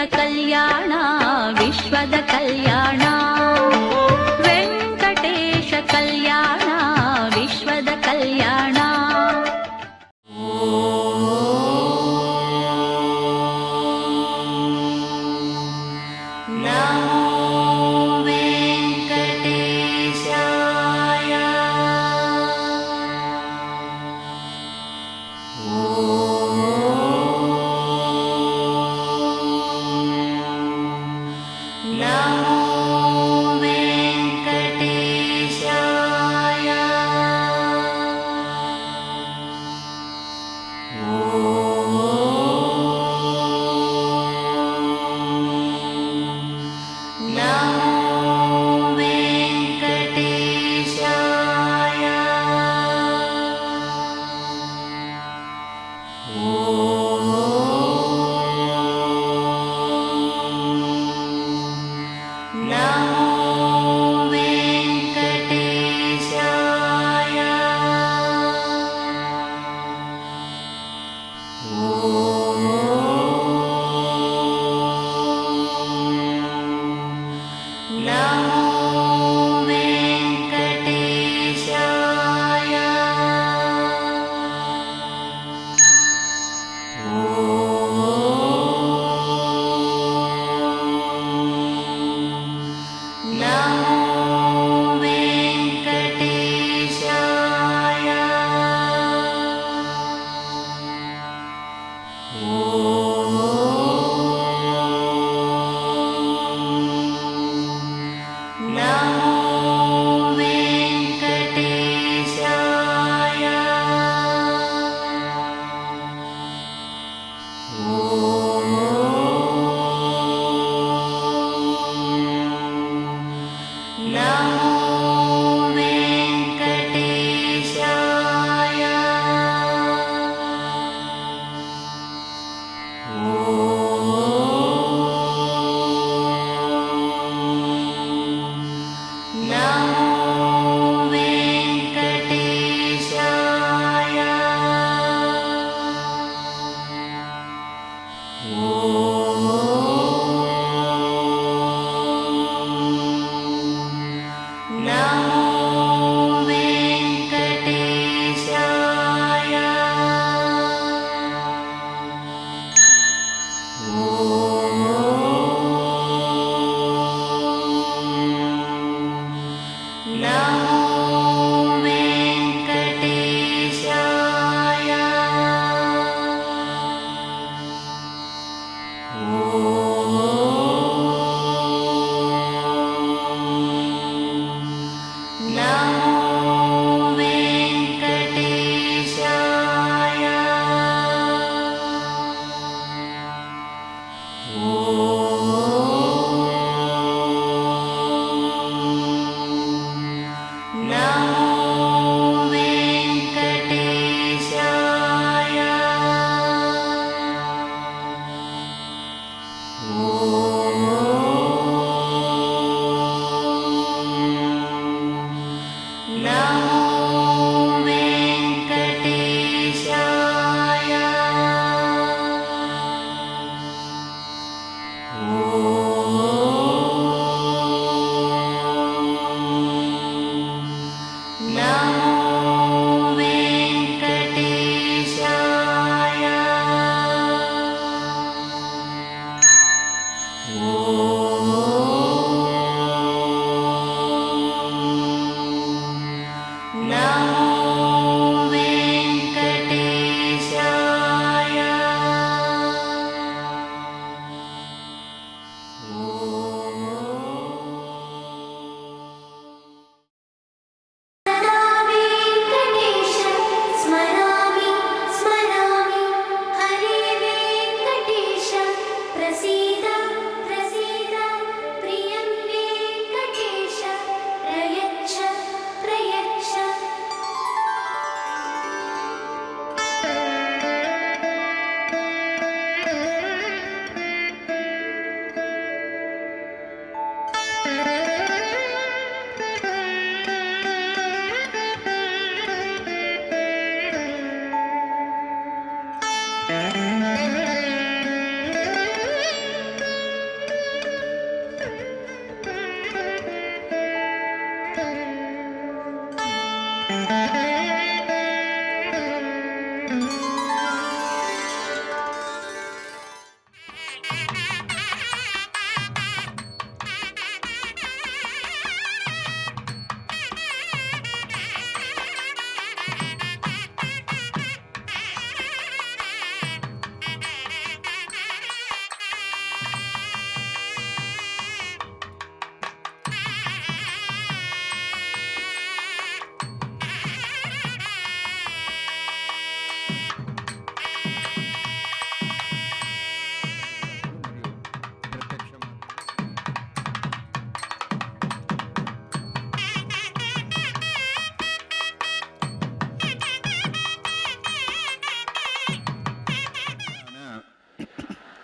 ಕಲ್ಯಾಣ ವಿಶ್ವದ ಕಲ್ಯಾಣ ವೆಂಕಟೇಶ ಕಲ್ಯಾಣ ವಿಶ್ವದ ಕಲ್ಯಾಣ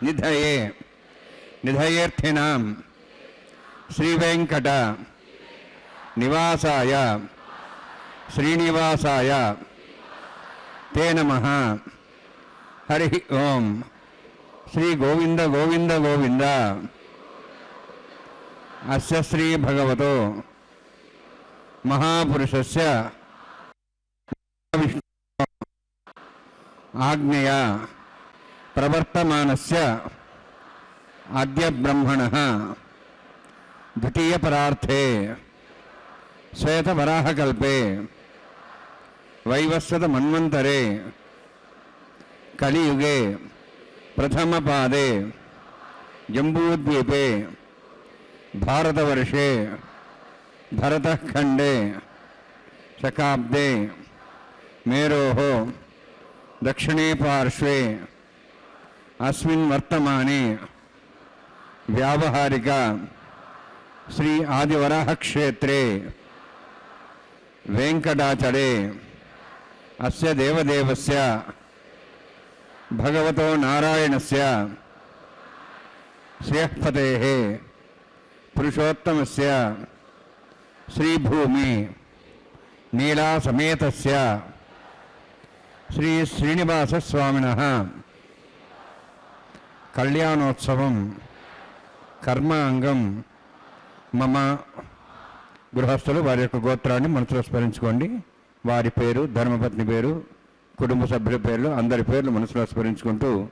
ನಿಧಯೇ ನಿಧಯೇರ್ಥಿನಾಂ ಶ್ರೀವೆಂಕಟ ನಿವಾಸಾಯ ಶ್ರೀನಿವಾಸಾಯ ತೇ ನಮಃ. ಹರಿ ಓಂ. ಶ್ರೀ ಗೋವಿಂದ ಗೋವಿಂದ ಗೋವಿಂದ. ಅಸ್ಯ ಶ್ರೀ ಭಗವತೋ ಮಹಾಪುರುಷಸ್ಯ ಆಜ್ಞೆಯ ಪ್ರವರ್ತಮಾನಸ್ಯ ಆದ್ಯ ಬ್ರಹ್ಮಣಃ ದ್ವಿತೀಯ ಪರಾರ್ಥೆ ಶ್ವೇತವರಾಹಕಲ್ಪೆ ವೈವಸ್ವತ ಮನ್ವಂತರೆ ಕಲಿಯುಗೆ ಪ್ರಥಮ ಪಾದೆ ಜಂಬೂದ್ವೀಪೆ ಭಾರತವರ್ಷೆ ಭರತಖಂಡೆ ಶಕಾಬ್ದೆ ಮೇರೋಃ ದಕ್ಷಿಣೇ ಪಾರ್ಶ್ವೆ ಅಸ್ಮಿನ್ ವರ್ತಮಾನೆ ವ್ಯಾವಹಾರಿಕ ಶ್ರೀ ಆದಿವರಾಹ ಕ್ಷೇತ್ರೆ ವೆಂಕಟಾಚಲೆ ಅಸ್ಯ ದೇವದೇವಸ್ಯ ಭಗವತೋ ನಾರಾಯಣಸ್ಯ ಶ್ರೇಯಃಪತೇಃ ಪುರುಷೋತ್ತಮಸ್ಯ ಶ್ರೀಭೂಮಿ ನೀಲಾಸಮೇತಸ್ಯ ಶ್ರೀ ಶ್ರೀನಿವಾಸಸ್ವಾಮಿನಃ కళ్యాణోత్సవం కర్మాంగం మమ. గృహస్థులు వారి యొక్క గోత్రాన్ని మనసులో స్మరించుకోండి. వారి పేరు, ధర్మపత్ని పేరు, కుటుంబ సభ్యుల పేర్లు, అందరి పేర్లు మనసులో స్మరించుకుంటూ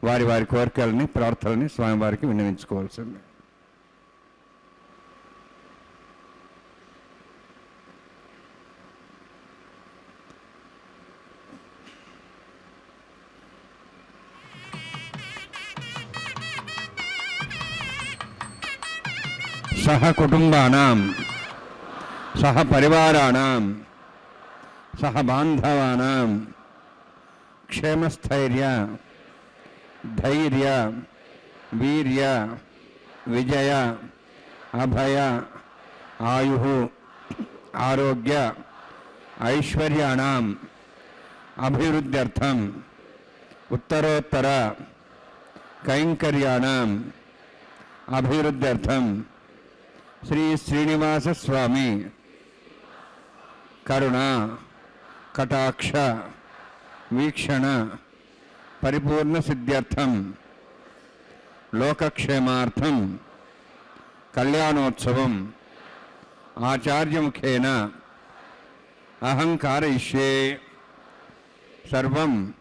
వారి వారి కోరికలని, ప్రార్థనని స్వామివారికి విన్నవించుకోవాల్సింది. సహ కుటుంబానాం సహ పరివారాణాం సహ బాంధవానాం క్షేమస్థైర్య ధైర్య వీర్య విజయ అభయ ఆయు ఆరోగ్య ఐశ్వర్యాణాం అభివృద్ధ్యర్థం ఉత్తరోత్తర కైంకర్యాణాం అభివృద్ధ్యర్థం శ్రీ శ్రీనివాస స్వామి కరుణ కటాక్ష వీక్షణ పరిపూర్ణ సిద్ధ్యర్థం లోకక్షేమార్థం కళ్యాణోత్సవం ఆచార్యముఖేన అహం కారయిష్యే. సర్వం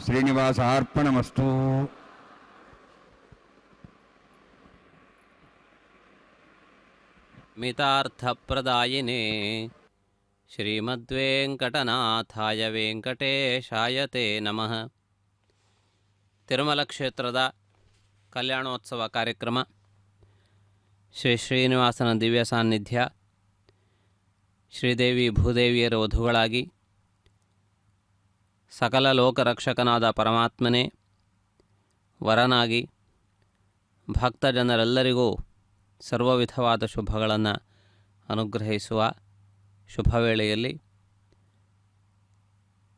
శ్రీనివాసార్పణమస్తు. మితార్థప్రదాయినే ಶ್ರೀಮದ್ವೆಂಕಟನಾಥಾಯ ವೆಂಕಟೇಶಾಯ ತೇ ನಮಃ. ತಿರುಮಲ ಕ್ಷೇತ್ರದ ಕಲ್ಯಾಣೋತ್ಸವ ಕಾರ್ಯಕ್ರಮ, ಶ್ರೀ ಶ್ರೀನಿವಾಸನ ದಿವ್ಯ ಸಾನ್ನಿಧ್ಯ, ಶ್ರೀದೇವಿ ಭೂದೇವಿಯರ ವಧುಗಳಾಗಿ ಸಕಲ ಲೋಕರಕ್ಷಕನಾದ ಪರಮಾತ್ಮನೇ ವರನಾಗಿ ಭಕ್ತಜನರೆಲ್ಲರಿಗೂ ಸರ್ವ ವಿಧವಾದ ಶುಭಗಳನ್ನು ಅನುಗ್ರಹಿಸುವ ಶುಭ ವೇಳೆಯಲ್ಲಿ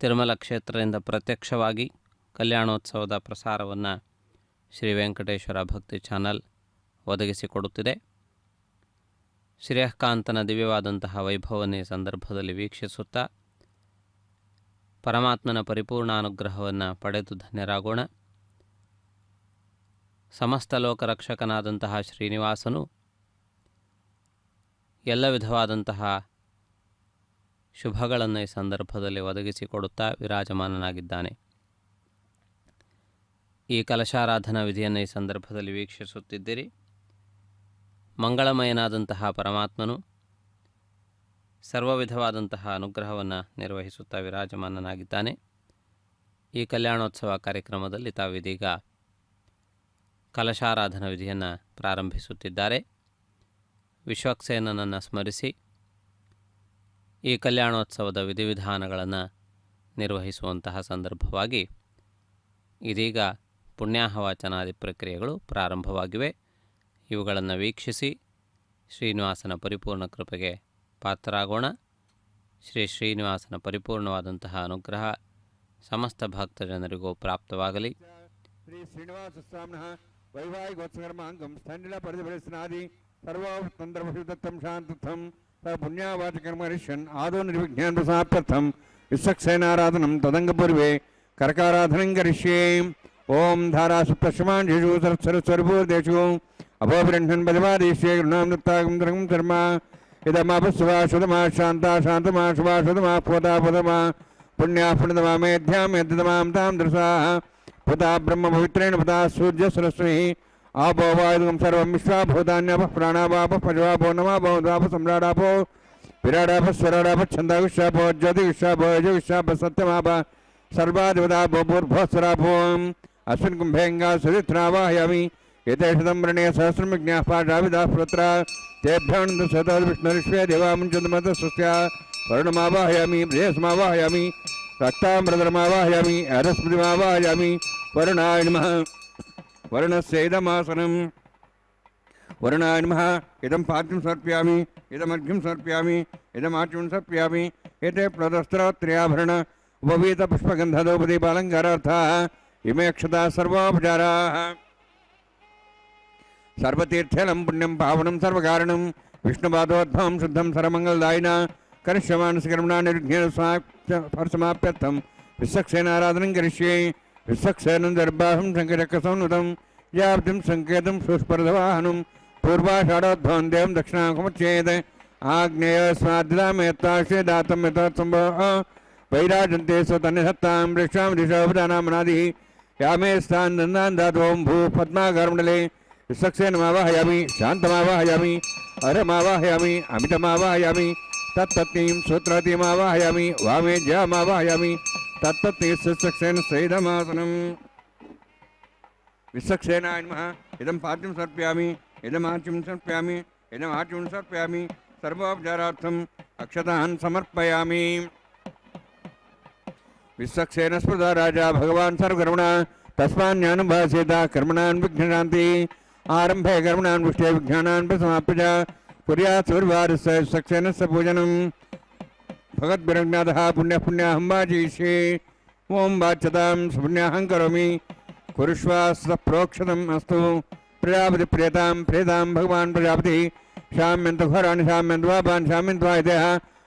ತಿರುಮಲ ಕ್ಷೇತ್ರದಿಂದ ಪ್ರತ್ಯಕ್ಷವಾಗಿ ಕಲ್ಯಾಣೋತ್ಸವದ ಪ್ರಸಾರವನ್ನು ಶ್ರೀ ವೆಂಕಟೇಶ್ವರ ಭಕ್ತಿ ಚಾನಲ್ ಒದಗಿಸಿಕೊಡುತ್ತಿದೆ. ಶ್ರೇಯಃಕಾಂತನ ದಿವ್ಯವಾದಂತಹ ವೈಭವವನ್ನು ಈ ಸಂದರ್ಭದಲ್ಲಿ ವೀಕ್ಷಿಸುತ್ತಾ ಪರಮಾತ್ಮನ ಪರಿಪೂರ್ಣ ಅನುಗ್ರಹವನ್ನು ಪಡೆದು ಧನ್ಯರಾಗೋಣ. ಸಮಸ್ತ ಲೋಕರಕ್ಷಕನಾದಂತಹ ಶ್ರೀನಿವಾಸನು ಎಲ್ಲ ವಿಧವಾದಂತಹ ಶುಭಗಳನ್ನು ಈ ಸಂದರ್ಭದಲ್ಲಿ ಒದಗಿಸಿಕೊಡುತ್ತಾ ವಿರಾಜಮಾನನಾಗಿದ್ದಾನೆ. ಈ ಕಲಶಾರಾಧನಾ ವಿಧಿಯನ್ನು ಈ ಸಂದರ್ಭದಲ್ಲಿ ವೀಕ್ಷಿಸುತ್ತಿದ್ದೀರಿ. ಮಂಗಳಮಯನಾದಂತಹ ಪರಮಾತ್ಮನು ಸರ್ವ ವಿಧವಾದಂತಹ ಅನುಗ್ರಹವನ್ನು ನಿರ್ವಹಿಸುತ್ತಾ ವಿರಾಜಮಾನನಾಗಿದ್ದಾನೆ. ಈ ಕಲ್ಯಾಣೋತ್ಸವ ಕಾರ್ಯಕ್ರಮದಲ್ಲಿ ತಾವಿದೀಗ ಕಲಶಾರಾಧನಾ ವಿಧಿಯನ್ನು ಪ್ರಾರಂಭಿಸುತ್ತಿದ್ದಾರೆ. ವಿಶ್ವಕ್ಸೇನನನ್ನು ಸ್ಮರಿಸಿ ಈ ಕಲ್ಯಾಣೋತ್ಸವದ ವಿಧಿವಿಧಾನಗಳನ್ನು ನಿರ್ವಹಿಸುವಂತಹ ಸಂದರ್ಭವಾಗಿ ಇದೀಗ ಪುಣ್ಯಾಹವಾಚನಾದಿ ಪ್ರಕ್ರಿಯೆಗಳು ಪ್ರಾರಂಭವಾಗಿವೆ. ಇವುಗಳನ್ನು ವೀಕ್ಷಿಸಿ ಶ್ರೀನಿವಾಸನ ಪರಿಪೂರ್ಣ ಕೃಪೆಗೆ ಪಾತ್ರರಾಗೋಣ. ಶ್ರೀ ಶ್ರೀನಿವಾಸನ ಪರಿಪೂರ್ಣವಾದಂತಹ ಅನುಗ್ರಹ ಸಮಸ್ತ ಭಕ್ತಜನರಿಗೂ ಪ್ರಾಪ್ತವಾಗಲಿ. శ్రీ శ్రీనివాస స్వామినః వైవాహికోత్సకర్మాంగం స్థండిల పరిధిపరిస్నాది సర్వోత్తంద్రభూతత్వం శాంతత్వం పుణ్యావాచకర్మరిష్యన్ ఆదో నిర్విజ్ఞాన ప్రసాప్యర్థం విశ్వక్సేనారాధనం తదంగపూర్వే కరకారాధనం కరిష్యే. ఓం ధారాసుప్రశమాంజు సరస్వరూర్దేశు అభోభిరణ్యన్ పదవాదేశ్యే గృణాం దత్తాగం ద్రగం కర్మ ఇదమాపస్వా శుధమా శాంతా శాంతమా శుభా శుధమా పోతా పుధమా పుణ్యా పుణ్యతమా మేధ్యాం యద్దమాం తాం దృశా పుతా బ్రహ్మ పవిత్రేణ పుతా సూర్య సరస్వతి ఆపో వాయుగం సర్వం విశ్వాభూతాన్యాప ప్రాణాపాప పశువాపో నమాపో ద్వాప సమ్రాడాపో విరాడాప స్వరాడాప ఛందావిశ్వాపో జ్యోతి విశ్వాపో యజ విశ్వాప సత్యమాప సర్వాధిపదాపో భూర్భోస్వరాపో అస్మిన్ కుంభేంగా సురిత్రావాహయామి ఏతేషదం వృణే సహస్రం విజ్ఞాః పాఠావిదాః పుత్ర తేభ్యానంద సదా విష్ణురిష్వే దేవాముంచదమత స్వస్య వరుణమావాహయామి ప్రేయస్మావాహయామి రక్తామృతమావాహయామి అరస్మృతిమావాహయామి వరుణాయ నమః. వరుణస్యైదమాసనం వరుణాయ నమః. ఇదం పాద్యం సమర్ప్యామి ఇదమర్ఘ్యం సమర్ప్యామి ఇదమాచ్యం సమర్ప్యామి. ఏతే ప్లదస్త్రోత్రయాభరణ ఉపవీత పుష్పగంధదోపదీపాలంకారార్థాః ఇమే అక్షతాः సర్వోపచారాः. సర్వతీర్థలం పుణ్యం పావనం సర్వకారణం విష్ణుపాదోద్భవం శుద్ధం సర్వమంగళదాయిన కరిష్యమానసకర్మణా నిర్విఘ్నేన సమాప్యర్థం విశ్వక్సేనారాధనం కరిష్యే. విశ్వక్సేనం దర్భాహం శంకరకసంనుతం యాబ్దిం సంకేతం సుస్పర్ధవాహనం పూర్వాషాఢోద్భవం దేవం దక్షిణాకముచ్యేత్ ఆగ్నేయస్మాద్దామేత్తాశ్రే దాతం యథోత్సంభో వైరాజంతే స్వతన్నిధత్తాం వృక్షాం దిశోపదానామనాది యామే స్థాన్ దందాన్ దాతోం భూ పద్మాకారమండలే. విశ్వక్సేనమావాహయామి శాంతమావాహయామి అరమావాహయామి అమితమావాహయామి తత్తత్నీం సూత్రవతీమావాహయామి వామేజ్యామావాహయామి తత్తత్నీ విశ్వక్సేన సైదమాసనం. విశ్వక్సేనాయ నమః. ఇదం పాద్యం సమర్ప్యామి ఇదమాచ్యం సమర్ప్యామి ఇదమాచ్యం సమర్ప్యామి సర్వోపచారార్థం అక్షతాన్ సమర్పయామి. విశ్వక్సేన స్మృత రాజా భగవాన్ సర్వకర్మణ తస్మాన్యానుభాసేత కర్మణాన్ విఘ్నశాంతి. ఆరంభే కర్మణాన్ విష్టే విజ్ఞానాన్ ప్రసమాప్య కుర్యాత్ సూర్యవారస్య విశ్వక్సేనస్య పూజనం భగద్భిరజ్ఞాతః పుణ్యపుణ్యాహం వాచయిష్యే. ఓం వాచ్యతాం సుపుణ్యాహం కరోమి కురుష్వాస్త ప్రోక్షతం అస్తు. ప్రజాపతి ప్రియతాం ప్రియతాం భగవాన్ ప్రజాపతి శామ్యంత ఘోరాణి శామ్యంత్వాపాన్ శామ్యంత్వాయతేః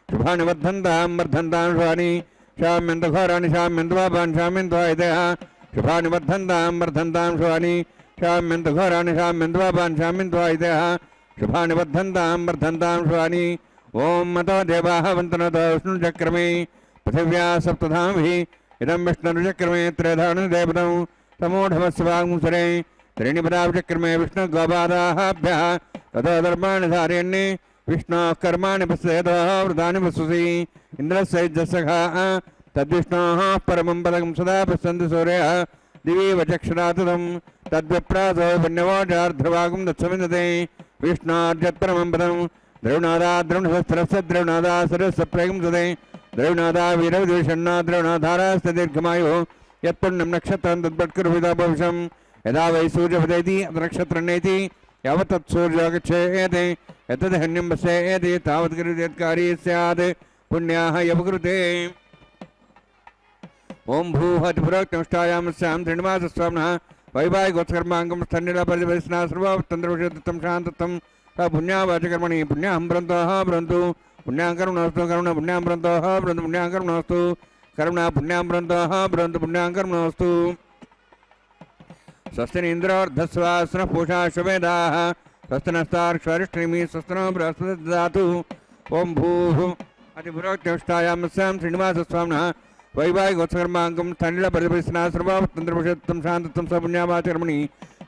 శుభాని వర్ధంతాం వర్ధంతాం శుభాని శామ్యంత ఘోరాణి శామ్యంత్వాపాన్ శామ్యంత్వాయతేః శుభాని వర్ధంతాం వర్ధంతాం శుభాని శామ్యంత ఘోరాణి శామ్యంత్వాపాన్ శామ్యంత్వాయతేః శుభాని వర్ధంతాం వర్ధంతాం శుభాని. ఓం మతో దేవాః వంతనతో విష్ణుచక్రమే పృథివ్యా సప్తధామిః ఇదం విష్ణుచక్రమే త్రైధానుదేవతం సమూఢమస్వాంసరే త్రీణిపదాచక్రమే విష్ణుగోపాదాభ్యः తతో ధర్మాణి ధారయన్నే విష్ణోః కర్మాణి పశ్యేతः వృతాని పశ్యసి. ఇంద్రస్యైజసఖా తద్విష్ణోः పరమం పదకం సదా పశ్యంతి సూర్యः దివీవ చక్షురాతుతం తద్విప్రాసో పుణ్యవాచార్ధ్రవాగం దత్సమిందతే. విష్ణోర్జత్పరమం పదం ద్రవిణాదా ద్రవిణసరస్య ద్రవిణాదా సరస్య ప్రేగం సదే ద్రవిణాదా వీరవిద్వేషన్నా ద్రవిణాధారాస్త దీర్ఘమాయు యత్పుణ్యం నక్షత్రం తద్భట్కరువిదా భవిషం. యదా వై సూర్యపదేతి నక్షత్రనేతి యావత్ తత్సూర్యో గచ్ఛేతి యతదహన్యం పశ్యేతి తావత్ కరిదేత్కారీ స్యాత్ పుణ్యాః యవకృతే. ఓం భూహతిపురోక్తమిష్టాయామస్యాం శ్రీనివాసస్వామినః వైవాహికోత్సకర్మాంగం స్థండిల పరిధిపరిస్నా సర్వోత్తంద్రవిషయత్తం శాంతత్వం పుణ్యావాచకర్మణి పుణ్యాహం భ్రంతోః భ్రంతు పుణ్యాం కర్మణోస్తు కర్మణ పుణ్యాం భ్రంతోః భ్రంతు పుణ్యాం కర్మణోస్తు కర్మణ పుణ్యాం భ్రంతోః భ్రంతు పుణ్యాం కర్మణోస్తు. స్వస్తిన ఇంద్రోర్ధస్వాస్న పూషా శుభేదాః స్వస్తి నస్తార్క్ష్వరిష్ఠిమి స్వస్తినో బృహస్పతి దదాతు. ఓం భూః అతిపురోక్తమిష్టాయామస్యాం శ్రీనివాసస్వామినః వైవాహికోత్సకర్మాంగం స్థండిల పరిధిపరిస్నా సర్వోత్తంద్రవిషయత్వం శాంతత్వం సపుణ్యావాచకర్మణి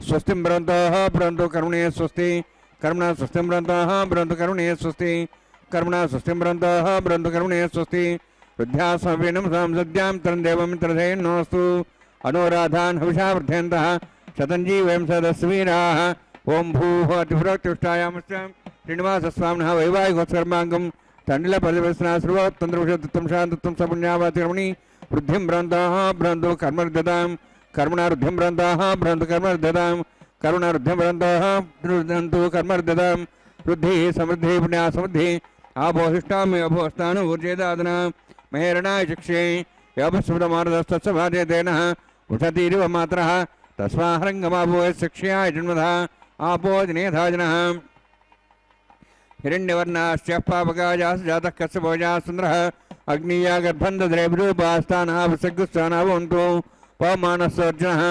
స్వస్తిం భ్రంతోః భ్రంతు కర్మణే స్వస్తి కర్మణ స్వస్తిం భ్రంతోః భ్రంతు కర్మణే స్వస్తి కర్మణ స్వస్తిం భ్రంతోః భ్రంతు కర్మణే స్వస్తి. వృద్ధ్యాస్మవేనం సంసద్యాం తరం దేవమిత్రధేన్నోస్తు అనురాధాన్ హవిషా వృద్ధయంతః శతంజీవయం సదస్వీరాः. ఓం భూః అతిపురోక్తమిష్టాయామస్యాం శ్రీనివాసస్వామినః వైవాహికోత్సకర్మాంగం తండ్రిల పరివసన సర్వోత్తంద్రవిషయత్వం శాంతత్వం సపుణ్యావాచకర్మణి వృద్ధిం భ్రాంతాః భ్రాంతో కర్మర్దతాం కర్మణ వృద్ధిం భ్రాంతాః భ్రాంతో కర్మర్దతాం కరుణ వృద్ధిం భ్రాంతాః వృద్ధంతు కర్మర్దతాం. వృద్ధి సమృద్ధి పుణ్యా సమృద్ధి ఆభోహిష్టామి అభోస్తాను ఊర్జేదాదన మహేరణాయ చక్షే. योपस्मृतमारुतस्तस्य भार्यतेन उषतीरिव मात्रः तस्माहरङ्गमाभूय शिक्षयाय जन्मधा आपो दिनेधा जनः हिरण्यवर्णाश्च पापकाजास् जातः कस्य भोजा सुन्दरः अग्नीया गर्भन्धद्रे विरूपास्तानः विसग्गुस्तानः भवन्तु पवमानस्सर्जनः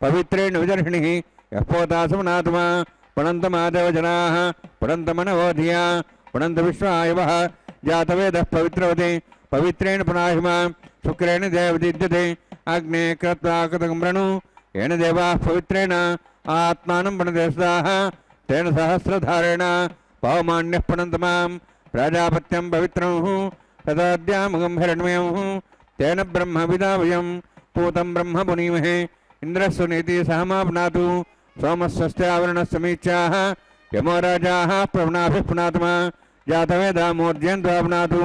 पवित्रेण विदर्शिणिः यः पोता समनात्मा पुनन्तमादेव जनाः पुनन्तमनवोधिया पुनन्तविश्वायवः जातवेदः पवित्रवते पवित्रेण पुनाहिमा शुक्रेण देवदीद्यते अग्ने कृत्वा कृतगम्रणु येन देवाः पवित्रेण आत्मानं पुनदेशदाः तेन सहस्रधारेण पवमान्यः पुनन्तमां प्राजापत्यं पवित्रमुः तदाद्यामगं हिरण्मयमुः तेन ब्रह्मविदावयं पूतं ब्रह्म पुनीमहे इन्द्रस्वनीति सहमाप्नातु सोमस्वस्त्यावरणसमीच्याः यमो राजाः प्रवणाभिः पुनात्मा जातवेदामोर्जयन्त्वाप्नातु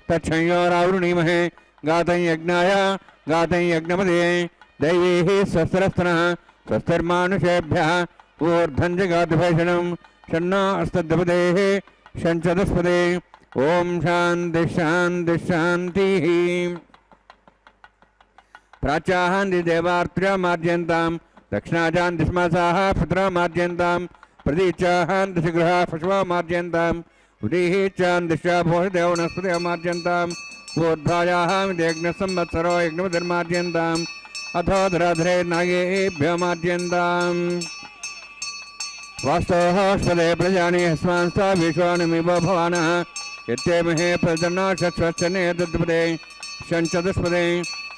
तच्छंयोरावृणीमहे गातं यज्ञाय गातं यज्ञपदये दैवीः स्वस्तिरस्तनः स्वस्तिर्मानुषेभ्यः ऊर्ध्वं जगाद्भैषणं शन्नो अस्तद्वपदेः शञ्चदस्पदे ॐ शान्तिः शान्तिः शान्तिः प्राच्याहान्ति देवार्त्र्यमार्जयन्तां दक्षिणाजान्तिस्मासाः पितरमार्जयन्तां प्रतीच्याहान्तिशिग्रहाः पशवमार्जयन्ताम् उदीहीचान्दिशाभोषदेव वनस्पतिमार्जयन्ताम् ऊर्ध्वायाः यज्ञसंवत्सरो यज्ञपतिर्मार्जयन्ताम् अथो धराधरे नागेभ्यो मार्जयन्ताम् वास्तवस्पदे प्रजानि हस्मांस्ता विश्वानिमिव भवानः यत्येमहे प्रजन्नो शश्वश्चने तद्पदे शञ्चदस्पदे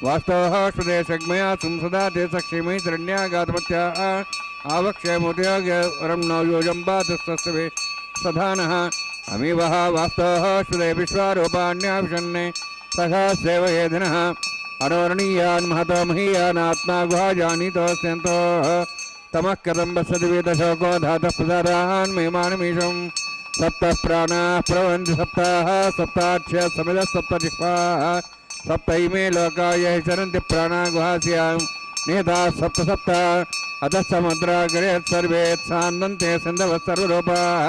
वास्तवस्पदे शग्मया संसदा ते सक्षेमि शरण्यागातमत्या आवक्षयमुदयवरं नो योजम्बातस्तस्वे सधानः अमीवः वास्तवस्पदे विश्वारूपाण्याभिषन्ने सखास्येव हेदिनः अनोरणीयान् महतो महीयानात्मा गुहाजानीतोऽस्यन्तोः तमः कथं वसद्विदशोको धातः प्रसादान् मेमानमीशं सप्तः प्राणाः प्रवन्ति सप्ताः सप्ताच्य समिदः सप्तजिह्वाः सप्तैमे लोकाय चरन्ति प्राणा गुहास्यां निहताः सप्त सप्त अतः समुद्राग्रे सर्वे सान्दन्ते सिन्धवः सर्वरूपाः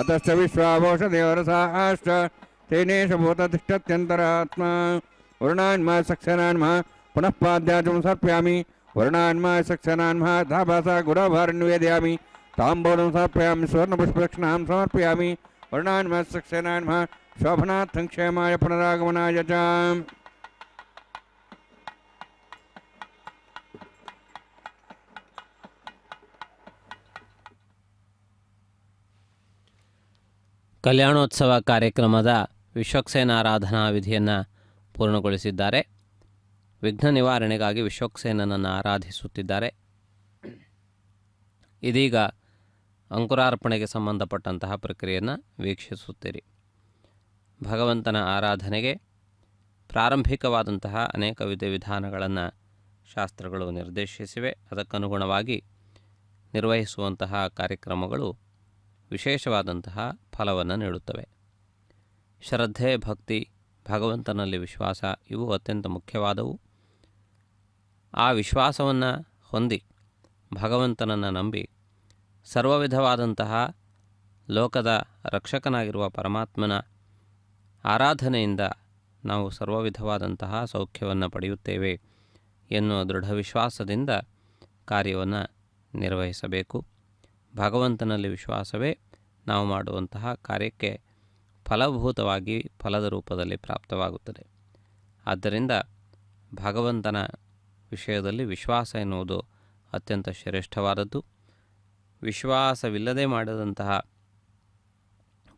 अतश्च विश्वावोषदेवरसाश्च तेनेष भूततिष्ठत्यन्तरात्मा वरुणान्मा सक्सेनान्मा पुनः पाद्याचं सर्पयामि वरुणान्मा सक्सेनान्मा धाभासा गुरभारन्वेदयामि ताम्बूलं समर्पयामि सुवर्णपुष्पदक्षिणां समर्पयामि वरुणान्मा सक्सेनान्मा शोभनार्थं क्षेमाय पुनरागमनाय च ಕಲ್ಯಾಣೋತ್ಸವ ಕಾರ್ಯಕ್ರಮದ ವಿಶ್ವಕ್ಸೇನಾರಾಧನಾ ವಿಧಿಯನ್ನು ಪೂರ್ಣಗೊಳಿಸಿದ್ದಾರೆ. ವಿಘ್ನ ನಿವಾರಣೆಗಾಗಿ ವಿಶ್ವಕ್ಸೇನನನ್ನು ಆರಾಧಿಸುತ್ತಿದ್ದಾರೆ. ಇದೀಗ ಅಂಕುರಾರ್ಪಣೆಗೆ ಸಂಬಂಧಪಟ್ಟಂತಹ ಪ್ರಕ್ರಿಯೆಯನ್ನು ವೀಕ್ಷಿಸುತ್ತೀರಿ. ಭಗವಂತನ ಆರಾಧನೆಗೆ ಪ್ರಾರಂಭಿಕವಾದಂತಹ ಅನೇಕ ವಿಧಿವಿಧಾನಗಳನ್ನು ಶಾಸ್ತ್ರಗಳು ನಿರ್ದೇಶಿಸಿವೆ. ಅದಕ್ಕನುಗುಣವಾಗಿ ನಿರ್ವಹಿಸುವಂತಹ ಕಾರ್ಯಕ್ರಮಗಳು ವಿಶೇಷವಾದಂತಹ ಫಲವನ್ನು ನೀಡುತ್ತವೆ. ಶ್ರದ್ಧೆ, ಭಕ್ತಿ, ಭಗವಂತನಲ್ಲಿ ವಿಶ್ವಾಸ ಇವು ಅತ್ಯಂತ ಮುಖ್ಯವಾದವು. ಆ ವಿಶ್ವಾಸವನ್ನು ಹೊಂದಿ ಭಗವಂತನನ್ನು ನಂಬಿ ಸರ್ವ ವಿಧವಾದಂತಹ ಲೋಕದ ರಕ್ಷಕನಾಗಿರುವ ಪರಮಾತ್ಮನ ಆರಾಧನೆಯಿಂದ ನಾವು ಸರ್ವ ವಿಧವಾದಂತಹ ಸೌಖ್ಯವನ್ನು ಪಡೆಯುತ್ತೇವೆ ಎನ್ನುವ ದೃಢ ವಿಶ್ವಾಸದಿಂದ ಕಾರ್ಯವನ್ನು ನಿರ್ವಹಿಸಬೇಕು. ಭಗವಂತನಲ್ಲಿ ವಿಶ್ವಾಸವೇ ನಾವು ಮಾಡುವಂತಹ ಕಾರ್ಯಕ್ಕೆ ಫಲಭೂತವಾಗಿ ಫಲದ ರೂಪದಲ್ಲಿ ಪ್ರಾಪ್ತವಾಗುತ್ತದೆ. ಆದ್ದರಿಂದ ಭಗವಂತನ ವಿಷಯದಲ್ಲಿ ವಿಶ್ವಾಸ ಎನ್ನುವುದು ಅತ್ಯಂತ ಶ್ರೇಷ್ಠವಾದದ್ದು. ವಿಶ್ವಾಸವಿಲ್ಲದೆ ಮಾಡಿದಂತಹ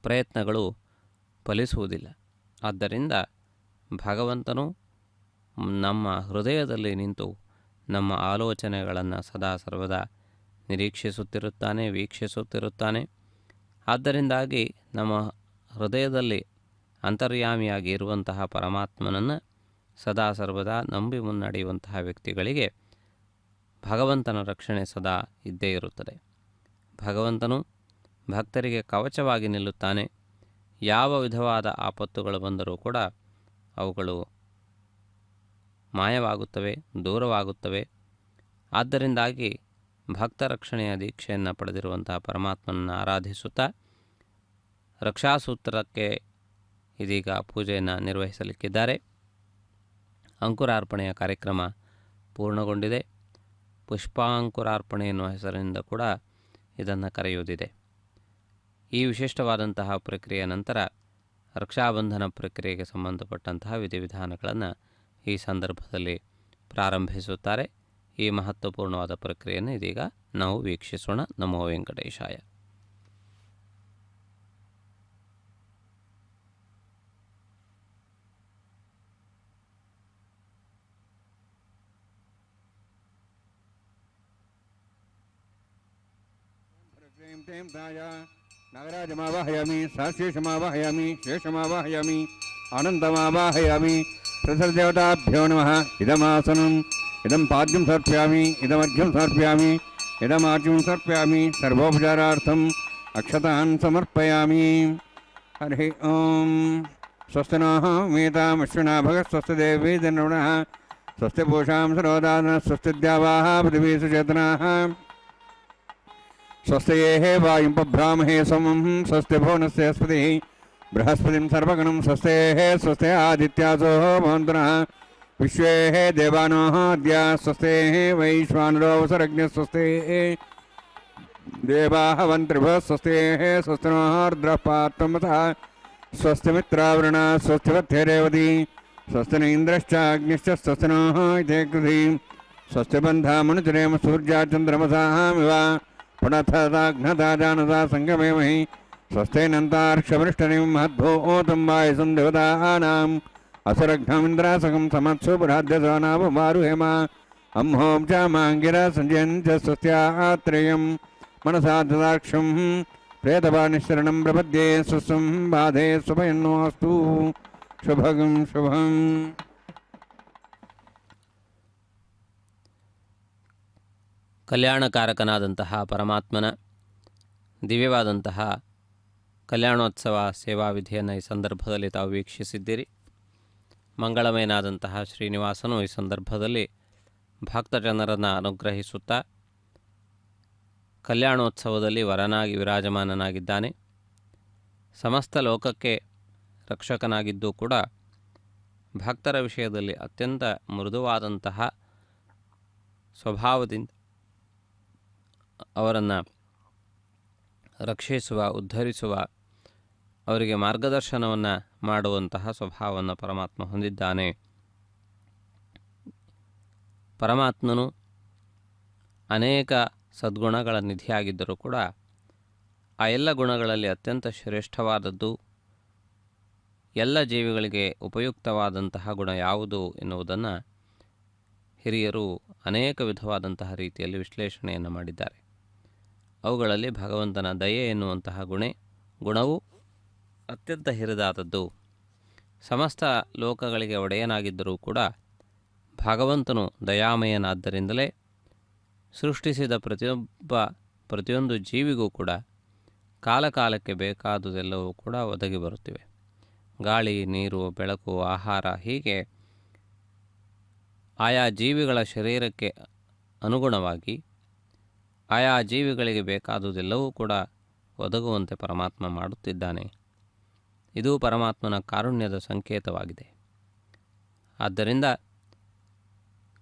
ಪ್ರಯತ್ನಗಳು ಫಲಿಸುವುದಿಲ್ಲ. ಆದ್ದರಿಂದ ಭಗವಂತನು ನಮ್ಮ ಹೃದಯದಲ್ಲಿ ನಿಂತು ನಮ್ಮ ಆಲೋಚನೆಗಳನ್ನು ಸದಾ ಸರ್ವದಾ ನಿರೀಕ್ಷಿಸುತ್ತಿರುತ್ತಾನೆ, ವೀಕ್ಷಿಸುತ್ತಿರುತ್ತಾನೆ. ಆದ್ದರಿಂದಾಗಿ ನಮ್ಮ ಹೃದಯದಲ್ಲಿ ಅಂತರ್ಯಾಮಿಯಾಗಿ ಇರುವಂತಹ ಪರಮಾತ್ಮನನ್ನು ಸದಾ ಸರ್ವದಾ ನಂಬಿ ಮುನ್ನಡೆಯುವಂತಹ ವ್ಯಕ್ತಿಗಳಿಗೆ ಭಗವಂತನ ರಕ್ಷಣೆ ಸದಾ ಇದ್ದೇ ಇರುತ್ತದೆ. ಭಗವಂತನು ಭಕ್ತರಿಗೆ ಕವಚವಾಗಿ ನಿಲ್ಲುತ್ತಾನೆ. ಯಾವ ವಿಧವಾದ ಆಪತ್ತುಗಳು ಬಂದರೂ ಕೂಡ ಅವುಗಳು ಮಾಯವಾಗುತ್ತವೆ, ದೂರವಾಗುತ್ತವೆ. ಆದ್ದರಿಂದಾಗಿ ಭಕ್ತ ರಕ್ಷಣೆಯ ದೀಕ್ಷೆಯನ್ನು ಪಡೆದಿರುವಂತಹ ಪರಮಾತ್ಮನನ್ನು ಆರಾಧಿಸುತ್ತಾ ರಕ್ಷಾಸೂತ್ರಕ್ಕೆ ಇದೀಗ ಪೂಜೆಯನ್ನು ನಿರ್ವಹಿಸಲಿಕ್ಕಿದ್ದಾರೆ. ಅಂಕುರಾರ್ಪಣೆಯ ಕಾರ್ಯಕ್ರಮ ಪೂರ್ಣಗೊಂಡಿದೆ. ಪುಷ್ಪಾಂಕುರಾರ್ಪಣೆ ಎನ್ನುವ ಹೆಸರಿನಿಂದ ಕೂಡ ಇದನ್ನು ಕರೆಯುವುದಿದೆ. ಈ ವಿಶಿಷ್ಟವಾದಂತಹ ಪ್ರಕ್ರಿಯೆಯ ನಂತರ ರಕ್ಷಾಬಂಧನ ಪ್ರಕ್ರಿಯೆಗೆ ಸಂಬಂಧಪಟ್ಟಂತಹ ವಿಧಿವಿಧಾನಗಳನ್ನು ಈ ಸಂದರ್ಭದಲ್ಲಿ ಪ್ರಾರಂಭಿಸುತ್ತಾರೆ. ಈ ಮಹತ್ವಪೂರ್ಣವಾದ ಪ್ರಕ್ರಿಯೆಯನ್ನು ಇದೀಗ ನಾವು ವೀಕ್ಷಿಸೋಣ. ನಮೋ ವೆಂಕಟೇಶಾಯ. ನಗರಾಜಮಾವಾಹಯಾಮಿ ಸಾಶೇಷಮಾವಾಹಯಾಮಿ ಶೇಷಮಾವಾಹಯಾಮಿ ಆನಂದಮಾವಾಹಯಾಮಿ ಪ್ರಸರದೇವತಾಭ್ಯೋ ನಮಃ. ಇದಮಾಸನಂ ಇದಂ ಪಾದ್ಯಂ ಸಮರ್ಪ್ಯಾಮಿ ಇದಮರ್ಘ್ಯಂ ಸಮರ್ಪ್ಯಾಮಿ ಇದಮಾರ್ಘ್ಯಂ ಸಮರ್ಪ್ಯಾಮಿ ಸರ್ವೋಪಚಾರಾರ್ಥಂ ಅಕ್ಷತಾನ್ ಸಮರ್ಪಯಾಮಿ. ಹರಿ ಓಂ. ಸ್ವಸ್ತಿ ನಃ ಮೇತಾಮಶ್ವಿನಾ ಭಗತ್ ಸ್ವಸ್ತಿ ದೇವಿ ಧನ್ವಣಃ ಸ್ವಸ್ತಿ ಪೂಷಾಂ ಸರೋದಾನಃ ಸ್ವಸ್ತಿ ದ್ಯಾವಾಃ ಪೃಥಿವೀ ಸುಚೇತನಾಃ ಸ್ವಸ್ತಿಯೇಃ ವಾಯುಂ ಪಭ್ರಾಮಹೇ ಸೋಮಂ ಸ್ವಸ್ತಿ ಭುವನಸ್ಯ ಸ್ಪತಿಃ ಬೃಹಸ್ಪತಿಂ ಸರ್ವಗಣಂ ಸ್ವಸ್ತೇಃ ಸ್ವಸ್ತಿ ಆದಿತ್ಯಾಸೋ ಭವಂತುನಃ ವಿಶ್ವೇಃ ದೇವಾನೋಃ ಅದ್ಯ ಸ್ವಸ್ತೇಃ ವೈಶ್ವಾನರೋऽವಸರಜ್ಞ ಸ್ವಸ್ತೇಃ ದೇವಾಃ ವಂತ್ರಿಭಃ ಸ್ವಸ್ತೇಃ ಸ್ವಸ್ತಿ ನೋ ರುದ್ರಃ ಪಾತ್ವಮಸಃ ಸ್ವಸ್ತಿ ಮಿತ್ರಾವರುಣ ಸ್ವಸ್ತಿ ವತ್ಯರೇವತಿ ಸ್ವಸ್ತಿ ನ ಇಂದ್ರಶ್ಚ ಅಗ್ನಿಶ್ಚ ಸ್ವಸ್ತಿ ನೋ ಇತಿ ಕೃಧಿ ಸ್ವಸ್ತಿ ಬಂಧಾ ಮನುಜರೇಮ ಸೂರ್ಯಾ ಚಂದ್ರಮಸಾಮಿವ ಪುನಃ ಜಾನದಾ ಸಂಗಮೇಮಹಿ ಸ್ವಸ್ತೇನಂತಾರ್ಕ್ಷವೃಷ್ಟನಿಂ ಮಹದ್ಭೂತಂ ವಾಯುಸಂ ದೇವತಾನಾಂ ಅಸುರಘ್ನಮಿಂದ್ರಾಸಕಂ ಸಮತ್ಸು ಬೃಹದ್ಯಸವನಾಭಮಾರುಹೇಮ ಅಂಹೋಂ ಚ ಮಾಂಗಿರ ಸಂಜಯನ್ ಚ ಸ್ವಸ್ತ್ಯಾತ್ರೇಯಂ ಮನಸಾ ದದಾಕ್ಷಂ ಪ್ರೇತಪಾನಿಶರಣಂ ಪ್ರಪದ್ಯೆ ಸ್ವಸ್ಸಂ ಬಾಧೆ ಸ್ವಭಯನ್ನೋऽस्तु ಶುಭಗಂ ಶುಭಂ. ಕಲ್ಯಾಣಕಾರಕನಾದಂತಹ ಪರಮಾತ್ಮನ ದಿವ್ಯವಾದಂತಹ ಕಲ್ಯಾಣೋತ್ಸವ ಸೇವಾ ವಿಧಿಯನ್ನು ಈ ಸಂದರ್ಭದಲ್ಲಿ ತಾವು ವೀಕ್ಷಿಸಿದ್ದೀರಿ. ಮಂಗಳಮಯನಾದಂತಹ ಶ್ರೀನಿವಾಸನು ಈ ಸಂದರ್ಭದಲ್ಲಿ ಭಕ್ತಜನರನ್ನು ಅನುಗ್ರಹಿಸುತ್ತಾ ಕಲ್ಯಾಣೋತ್ಸವದಲ್ಲಿ ವರನಾಗಿ ವಿರಾಜಮಾನನಾಗಿದ್ದಾನೆ. ಸಮಸ್ತ ಲೋಕಕ್ಕೆ ರಕ್ಷಕನಾಗಿದ್ದು ಕೂಡ ಭಕ್ತರ ವಿಷಯದಲ್ಲಿ ಅತ್ಯಂತ ಮೃದುವಾದಂತಹ ಸ್ವಭಾವದಿಂದ ಅವರನ್ನು ರಕ್ಷಿಸುವ, ಉದ್ಧರಿಸುವ, ಅವರಿಗೆ ಮಾರ್ಗದರ್ಶನವನ್ನು ಮಾಡುವಂತಹ ಸ್ವಭಾವವನ್ನು ಪರಮಾತ್ಮ ಹೊಂದಿದ್ದಾನೆ. ಪರಮಾತ್ಮನು ಅನೇಕ ಸದ್ಗುಣಗಳ ನಿಧಿಯಾಗಿದ್ದರೂ ಕೂಡ ಆ ಎಲ್ಲ ಗುಣಗಳಲ್ಲಿ ಅತ್ಯಂತ ಶ್ರೇಷ್ಠವಾದದ್ದು, ಎಲ್ಲ ಜೀವಿಗಳಿಗೆ ಉಪಯುಕ್ತವಾದಂತಹ ಗುಣ ಯಾವುದು ಎನ್ನುವುದನ್ನು ಹಿರಿಯರು ಅನೇಕ ವಿಧವಾದಂತಹ ರೀತಿಯಲ್ಲಿ ವಿಶ್ಲೇಷಣೆಯನ್ನು ಮಾಡಿದ್ದಾರೆ. ಅವುಗಳಲ್ಲಿ ಭಗವಂತನ ದಯೆ ಎನ್ನುವಂತಹ ಗುಣವು ಅತ್ಯಂತ ಹಿರಿದಾದದ್ದು. ಸಮಸ್ತ ಲೋಕಗಳಿಗೆ ಒಡೆಯನಾಗಿದ್ದರೂ ಕೂಡ ಭಗವಂತನು ದಯಾಮಯನಾದ್ದರಿಂದಲೇ ಸೃಷ್ಟಿಸಿದ ಪ್ರತಿಯೊಂದು ಜೀವಿಗೂ ಕೂಡ ಕಾಲಕಾಲಕ್ಕೆ ಬೇಕಾದುದೆಲ್ಲವೂ ಕೂಡ ಒದಗಿ ಬರುತ್ತಿವೆ. ಗಾಳಿ, ನೀರು, ಬೆಳಕು, ಆಹಾರ, ಹೀಗೆ ಆಯಾ ಜೀವಿಗಳ ಶರೀರಕ್ಕೆ ಅನುಗುಣವಾಗಿ ಆಯಾ ಜೀವಿಗಳಿಗೆ ಬೇಕಾದುದೆಲ್ಲವೂ ಕೂಡ ಒದಗುವಂತೆ ಪರಮಾತ್ಮ ಮಾಡುತ್ತಿದ್ದಾನೆ. ಇದು ಪರಮಾತ್ಮನ ಕಾರುಣ್ಯದ ಸಂಕೇತವಾಗಿದೆ. ಆದ್ದರಿಂದ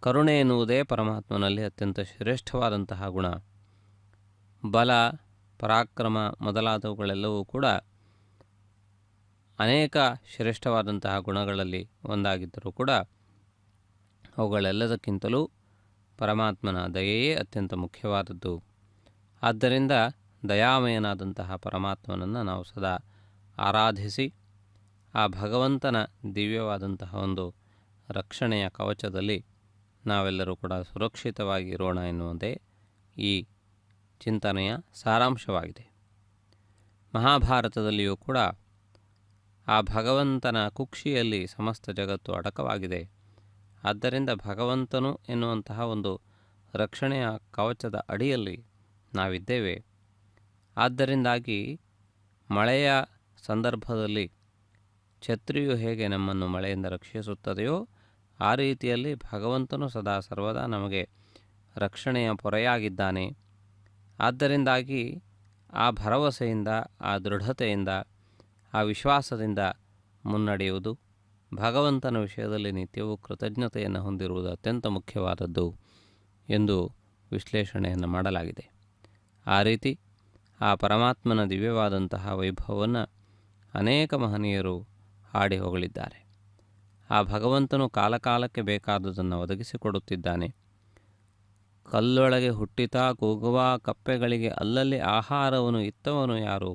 ಕರುಣೆ ಎನ್ನುವುದೇ ಪರಮಾತ್ಮನಲ್ಲಿ ಅತ್ಯಂತ ಶ್ರೇಷ್ಠವಾದಂತಹ ಗುಣ. ಬಲ, ಪರಾಕ್ರಮ ಮೊದಲಾದವುಗಳೆಲ್ಲವೂ ಕೂಡ ಅನೇಕ ಶ್ರೇಷ್ಠವಾದಂತಹ ಗುಣಗಳಲ್ಲಿ ಒಂದಾಗಿದ್ದರೂ ಕೂಡ ಅವುಗಳೆಲ್ಲದಕ್ಕಿಂತಲೂ ಪರಮಾತ್ಮನ ದಯೆಯೇ ಅತ್ಯಂತ ಮುಖ್ಯವಾದದ್ದು. ಆದ್ದರಿಂದ ದಯಾಮಯನಾದಂತಹ ಪರಮಾತ್ಮನನ್ನು ನಾವು ಸದಾ ಆರಾಧಿಸಿ ಆ ಭಗವಂತನ ದಿವ್ಯವಾದಂತಹ ಒಂದು ರಕ್ಷಣೆಯ ಕವಚದಲ್ಲಿ ನಾವೆಲ್ಲರೂ ಕೂಡ ಸುರಕ್ಷಿತವಾಗಿ ಇರೋಣ ಎನ್ನುವುದೇ ಈ ಚಿಂತನೆಯ ಸಾರಾಂಶವಾಗಿದೆ. ಮಹಾಭಾರತದಲ್ಲಿಯೂ ಕೂಡ ಆ ಭಗವಂತನ ಕುಕ್ಷಿಯಲ್ಲಿ ಸಮಸ್ತ ಜಗತ್ತು ಅಡಕವಾಗಿದೆ. ಆದ್ದರಿಂದ ಭಗವಂತನು ಎನ್ನುವಂತಹ ಒಂದು ರಕ್ಷಣೆಯ ಕವಚದ ಅಡಿಯಲ್ಲಿ ನಾವಿದ್ದೇವೆ. ಆದ್ದರಿಂದಾಗಿ ಮಳೆಯ ಸಂದರ್ಭದಲ್ಲಿ ಛತ್ರಿಯು ಹೇಗೆ ನಮ್ಮನ್ನು ಮಳೆಯಿಂದ ರಕ್ಷಿಸುತ್ತದೆಯೋ ಆ ರೀತಿಯಲ್ಲಿ ಭಗವಂತನು ಸದಾ ಸರ್ವದಾ ನಮಗೆ ರಕ್ಷಣೆಯ ಪೊರೆಯಾಗಿದ್ದಾನೆ. ಆದ್ದರಿಂದಾಗಿ ಆ ಭರವಸೆಯಿಂದ, ಆ ದೃಢತೆಯಿಂದ, ಆ ವಿಶ್ವಾಸದಿಂದ ಮುನ್ನಡೆಯುವುದು, ಭಗವಂತನ ವಿಷಯದಲ್ಲಿ ನಿತ್ಯವೂ ಕೃತಜ್ಞತೆಯನ್ನು ಹೊಂದಿರುವುದು ಅತ್ಯಂತ ಮುಖ್ಯವಾದದ್ದು ಎಂದು ವಿಶ್ಲೇಷಣೆಯನ್ನು ಮಾಡಲಾಗಿದೆ. ಆ ರೀತಿ ಆ ಪರಮಾತ್ಮನ ದಿವ್ಯವಾದಂತಹ ವೈಭವವನ್ನು ಅನೇಕ ಮಹನೀಯರು ಹಾಡಿ ಹೊಗಳಿದ್ದಾರೆ. ಆ ಭಗವಂತನು ಕಾಲಕಾಲಕ್ಕೆ ಬೇಕಾದುದನ್ನು ಒದಗಿಸಿಕೊಡುತ್ತಿದ್ದಾನೆ. ಕಲ್ಲೊಳಗೆ ಹುಟ್ಟಿತಾ ಕೂಗುವ ಕಪ್ಪೆಗಳಿಗೆ ಅಲ್ಲಲ್ಲಿ ಆಹಾರವನ್ನು ಇತ್ತವನು ಯಾರು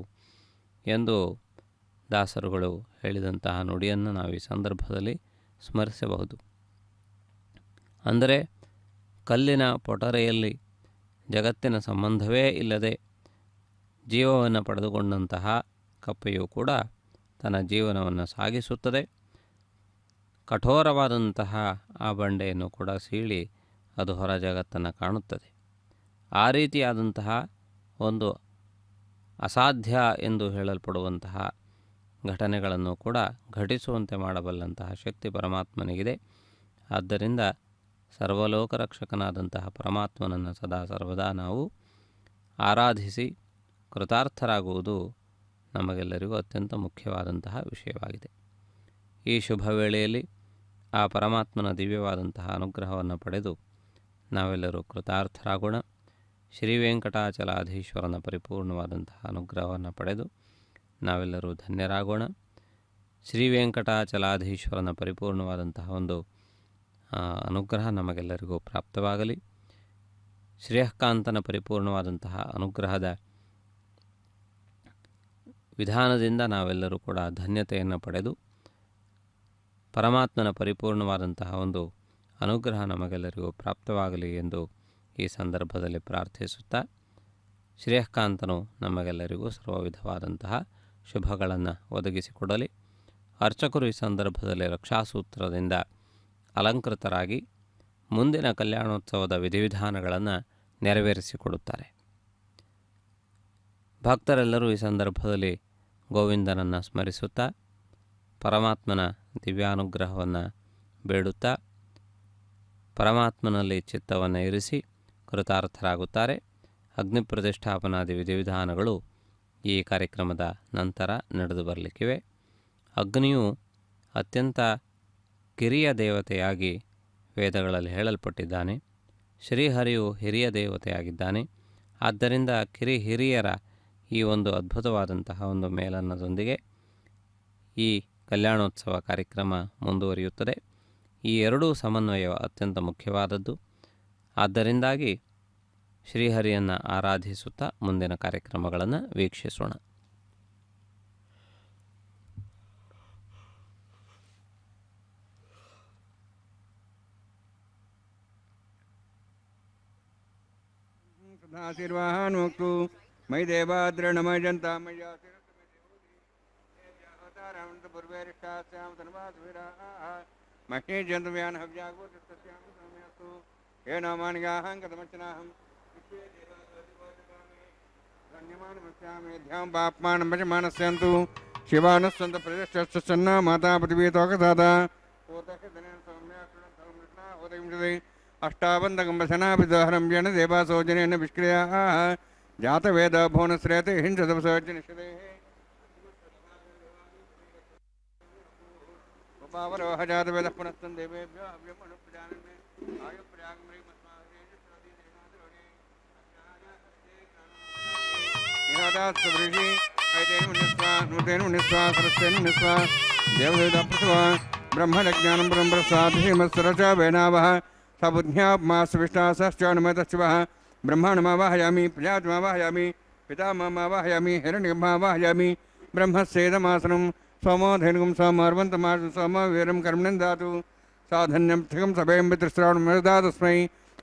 ಎಂದು ದಾಸರುಗಳು ಹೇಳಿದಂತಹ ನುಡಿಯನ್ನು ನಾವು ಈ ಸಂದರ್ಭದಲ್ಲಿ ಸ್ಮರಿಸಬಹುದು. ಅಂದರೆ ಕಲ್ಲಿನ ಪೊಟರೆಯಲ್ಲಿ ಜಗತ್ತಿನ ಸಂಬಂಧವೇ ಇಲ್ಲದೆ ಜೀವವನ್ನು ಪಡೆದುಕೊಂಡಂತಹ ಕಪ್ಪೆಯು ಕೂಡ ತನ್ನ ಜೀವನವನ್ನು ಸಾಗಿಸುತ್ತದೆ. ಕಠೋರವಾದಂತಹ ಆ ಬಂಡೆಯನ್ನು ಕೂಡ ಸೀಳಿ ಅದು ಹೊರ ಜಗತ್ತನ್ನು ಕಾಣುತ್ತದೆ. ಆ ರೀತಿಯಾದಂತಹ ಒಂದು ಅಸಾಧ್ಯ ಎಂದು ಹೇಳಲ್ಪಡುವಂತಹ ಘಟನೆಗಳನ್ನು ಕೂಡ ಘಟಿಸುವಂತೆ ಮಾಡಬಲ್ಲಂತಹ ಶಕ್ತಿ ಪರಮಾತ್ಮನಿಗಿದೆ. ಆದ್ದರಿಂದ ಸರ್ವಲೋಕ ರಕ್ಷಕನಾದಂತಹ ಪರಮಾತ್ಮನನ್ನು ಸದಾ ಸರ್ವದಾ ನಾವು ಆರಾಧಿಸಿ ಕೃತಾರ್ಥರಾಗುವುದು ನಮಗೆಲ್ಲರಿಗೂ ಅತ್ಯಂತ ಮುಖ್ಯವಾದಂತಹ ವಿಷಯವಾಗಿದೆ. ಈ ಶುಭ ವೇಳೆಯಲ್ಲಿ ಆ ಪರಮಾತ್ಮನ ದಿವ್ಯವಾದಂತಹ ಅನುಗ್ರಹವನ್ನು ಪಡೆದು ನಾವೆಲ್ಲರೂ ಕೃತಾರ್ಥರಾಗೋಣ. ಶ್ರೀ ವೆಂಕಟಾಚಲಾಧೀಶ್ವರನ ಪರಿಪೂರ್ಣವಾದಂತಹ ಅನುಗ್ರಹವನ್ನು ಪಡೆದು ನಾವೆಲ್ಲರೂ ಧನ್ಯರಾಗೋಣ. ಶ್ರೀ ವೆಂಕಟಾಚಲಾಧೀಶ್ವರನ ಪರಿಪೂರ್ಣವಾದಂತಹ ಒಂದು ಅನುಗ್ರಹ ನಮಗೆಲ್ಲರಿಗೂ ಪ್ರಾಪ್ತವಾಗಲಿ. ಶ್ರೇಯಃಕಾಂತನ ಪರಿಪೂರ್ಣವಾದಂತಹ ಅನುಗ್ರಹದ ವಿಧಾನದಿಂದ ನಾವೆಲ್ಲರೂ ಕೂಡ ಧನ್ಯತೆಯನ್ನು ಪಡೆದು ಪರಮಾತ್ಮನ ಪರಿಪೂರ್ಣವಾದಂತಹ ಒಂದು ಅನುಗ್ರಹ ನಮಗೆಲ್ಲರಿಗೂ ಪ್ರಾಪ್ತವಾಗಲಿ ಎಂದು ಈ ಸಂದರ್ಭದಲ್ಲಿ ಪ್ರಾರ್ಥಿಸುತ್ತಾ, ಶ್ರೇಯಃಕಾಂತನು ನಮಗೆಲ್ಲರಿಗೂ ಸರ್ವ ವಿಧವಾದಂತಹ ಶುಭಗಳನ್ನು ಒದಗಿಸಿಕೊಡಲಿ. ಅರ್ಚಕರು ಈ ಸಂದರ್ಭದಲ್ಲಿ ರಕ್ಷಾಸೂತ್ರದಿಂದ ಅಲಂಕೃತರಾಗಿ ಮುಂದಿನ ಕಲ್ಯಾಣೋತ್ಸವದ ವಿಧಿವಿಧಾನಗಳನ್ನು ನೆರವೇರಿಸಿಕೊಡುತ್ತಾರೆ. ಭಕ್ತರೆಲ್ಲರೂ ಈ ಸಂದರ್ಭದಲ್ಲಿ ಗೋವಿಂದನನ್ನು ಸ್ಮರಿಸುತ್ತಾ ಪರಮಾತ್ಮನ ದಿವ್ಯಾನುಗ್ರಹವನ್ನು ಬೇಡುತ್ತಾ ಪರಮಾತ್ಮನಲ್ಲಿ ಚಿತ್ತವನ್ನು ಇರಿಸಿ ಕೃತಾರ್ಥರಾಗುತ್ತಾರೆ. ಅಗ್ನಿ ಪ್ರತಿಷ್ಠಾಪನಾದಿ ವಿಧಿವಿಧಾನಗಳು ಈ ಕಾರ್ಯಕ್ರಮದ ನಂತರ ನಡೆದು ಬರಲಿಕ್ಕಿವೆ. ಅಗ್ನಿಯು ಅತ್ಯಂತ ಕಿರಿಯ ದೇವತೆಯಾಗಿ ವೇದಗಳಲ್ಲಿ ಹೇಳಲ್ಪಟ್ಟಿದ್ದಾನೆ. ಶ್ರೀಹರಿಯು ಹಿರಿಯ ದೇವತೆಯಾಗಿದ್ದಾನೆ. ಆದ್ದರಿಂದ ಹಿರಿಯರ ಈ ಒಂದು ಅದ್ಭುತವಾದಂತಹ ಒಂದು ಮೇಲನ್ನದೊಂದಿಗೆ ಈ ಕಲ್ಯಾಣೋತ್ಸವ ಕಾರ್ಯಕ್ರಮ ಮುಂದುವರಿಯುತ್ತದೆ. ಈ ಎರಡೂ ಸಮನ್ವಯ ಅತ್ಯಂತ ಮುಖ್ಯವಾದದ್ದು. ಆದ್ದರಿಂದಾಗಿ ಶ್ರೀಹರಿಯನ್ನು ಆರಾಧಿಸುತ್ತಾ ಮುಂದಿನ ಕಾರ್ಯಕ್ರಮಗಳನ್ನು ವೀಕ್ಷಿಸೋಣ. ಆಶೀರ್ವಾಹಾನ್ಮುಕ್ತು ಮೈ ದೇವಾದ್ರಣಮಯ ಜನತಾ ಮಯ್ಯ ಮಹೇ ಜಂತವ್ಯಾನ್ ಹವ್ಯಾಗೋಸ್ತು ಹೇ ನಾಮಾನಿಗಾಹಂ ಕಥಮಚನಾಹಂ ಧನ್ಯಮಾನಮಸ್ಯಾಮೇಧ್ಯಾಂ ಪಾಪ್ಮಾನಂ ಭಜಮಾನಸ್ಯಂತು ಶಿವಾನಸ್ಸಂತ ಪ್ರತಿಷ್ಠಸ್ಸನ್ನ ಮಾತಾ ಪೃಥಿವೀತೋಕದಾದ ಓದಯ ಅಷ್ಟಾವಂತಕಂಬಸನಾಭಿದಹರಂ ಜನ ದೇವಾಸೋಜನೇನ ವಿಷ್ಕ್ರಿಯಾ ಜಾತವೇದ ಭುವನಶ್ರೇತೆ ಹಿಂಸದವಸೋಜನಿಷದೇ ಉಪಾವರೋಹ ಜಾತವೇದ ಪುನಸ್ತಂ ದೇವೇಭ್ಯೋ ಹವ್ಯಂ ಅನುಪ್ರಜಾನಮೇ ಆಯುಪ್ರಯಾಗಮೈ ಮಸ್ಮಾಹೇಷಿ ಐತೇನ ಮುನಿಸ್ವಾ ನೂತೇನ ಮುನಿಸ್ವಾ ಸರಸ್ತೇನ ಮುನಿಸ್ವಾ ದೇವದೇವತಾ ಪ್ರಸವಾ ಬ್ರಹ್ಮಜ್ಞಾನಂ ಬ್ರಹ್ಮಪ್ರಸಾದ ಶ್ರೀಮತ್ಸರಚ ವೇನಾವಹ ಸಬುದ್ಧ್ಯಾಪ್ಮಾಸವಿಷ್ಟಾಸಶ್ಚಾನುಮತಶಿವಃ ಬ್ರಹ್ಮಾಣಮಾವಾಹಯಾಮಿ ಪ್ರಜಾತ್ಮಾವಾಹಯಾಮಿ ಪಿತಾಮಹಮಾವಾಹಯಾಮಿ ಹಿರಣ್ಯಮಾವಾಹಯಾಮಿ ಬ್ರಹ್ಮಸ್ಯೇದಮಾಸನಂ ಸೋಮೋಧೇನುಗಂ ಸೋಮಾರ್ವಂತಮಾಸಂ ಸೋಮವೀರಂ ಕರ್ಮಣಂ ದಾತು ಸಾಧನ್ಯಂ ಥಿಗಂ ಸಭೆಯಂ ಪಿತೃಶ್ರಾವಣಮೃದಾತಸ್ಮೈ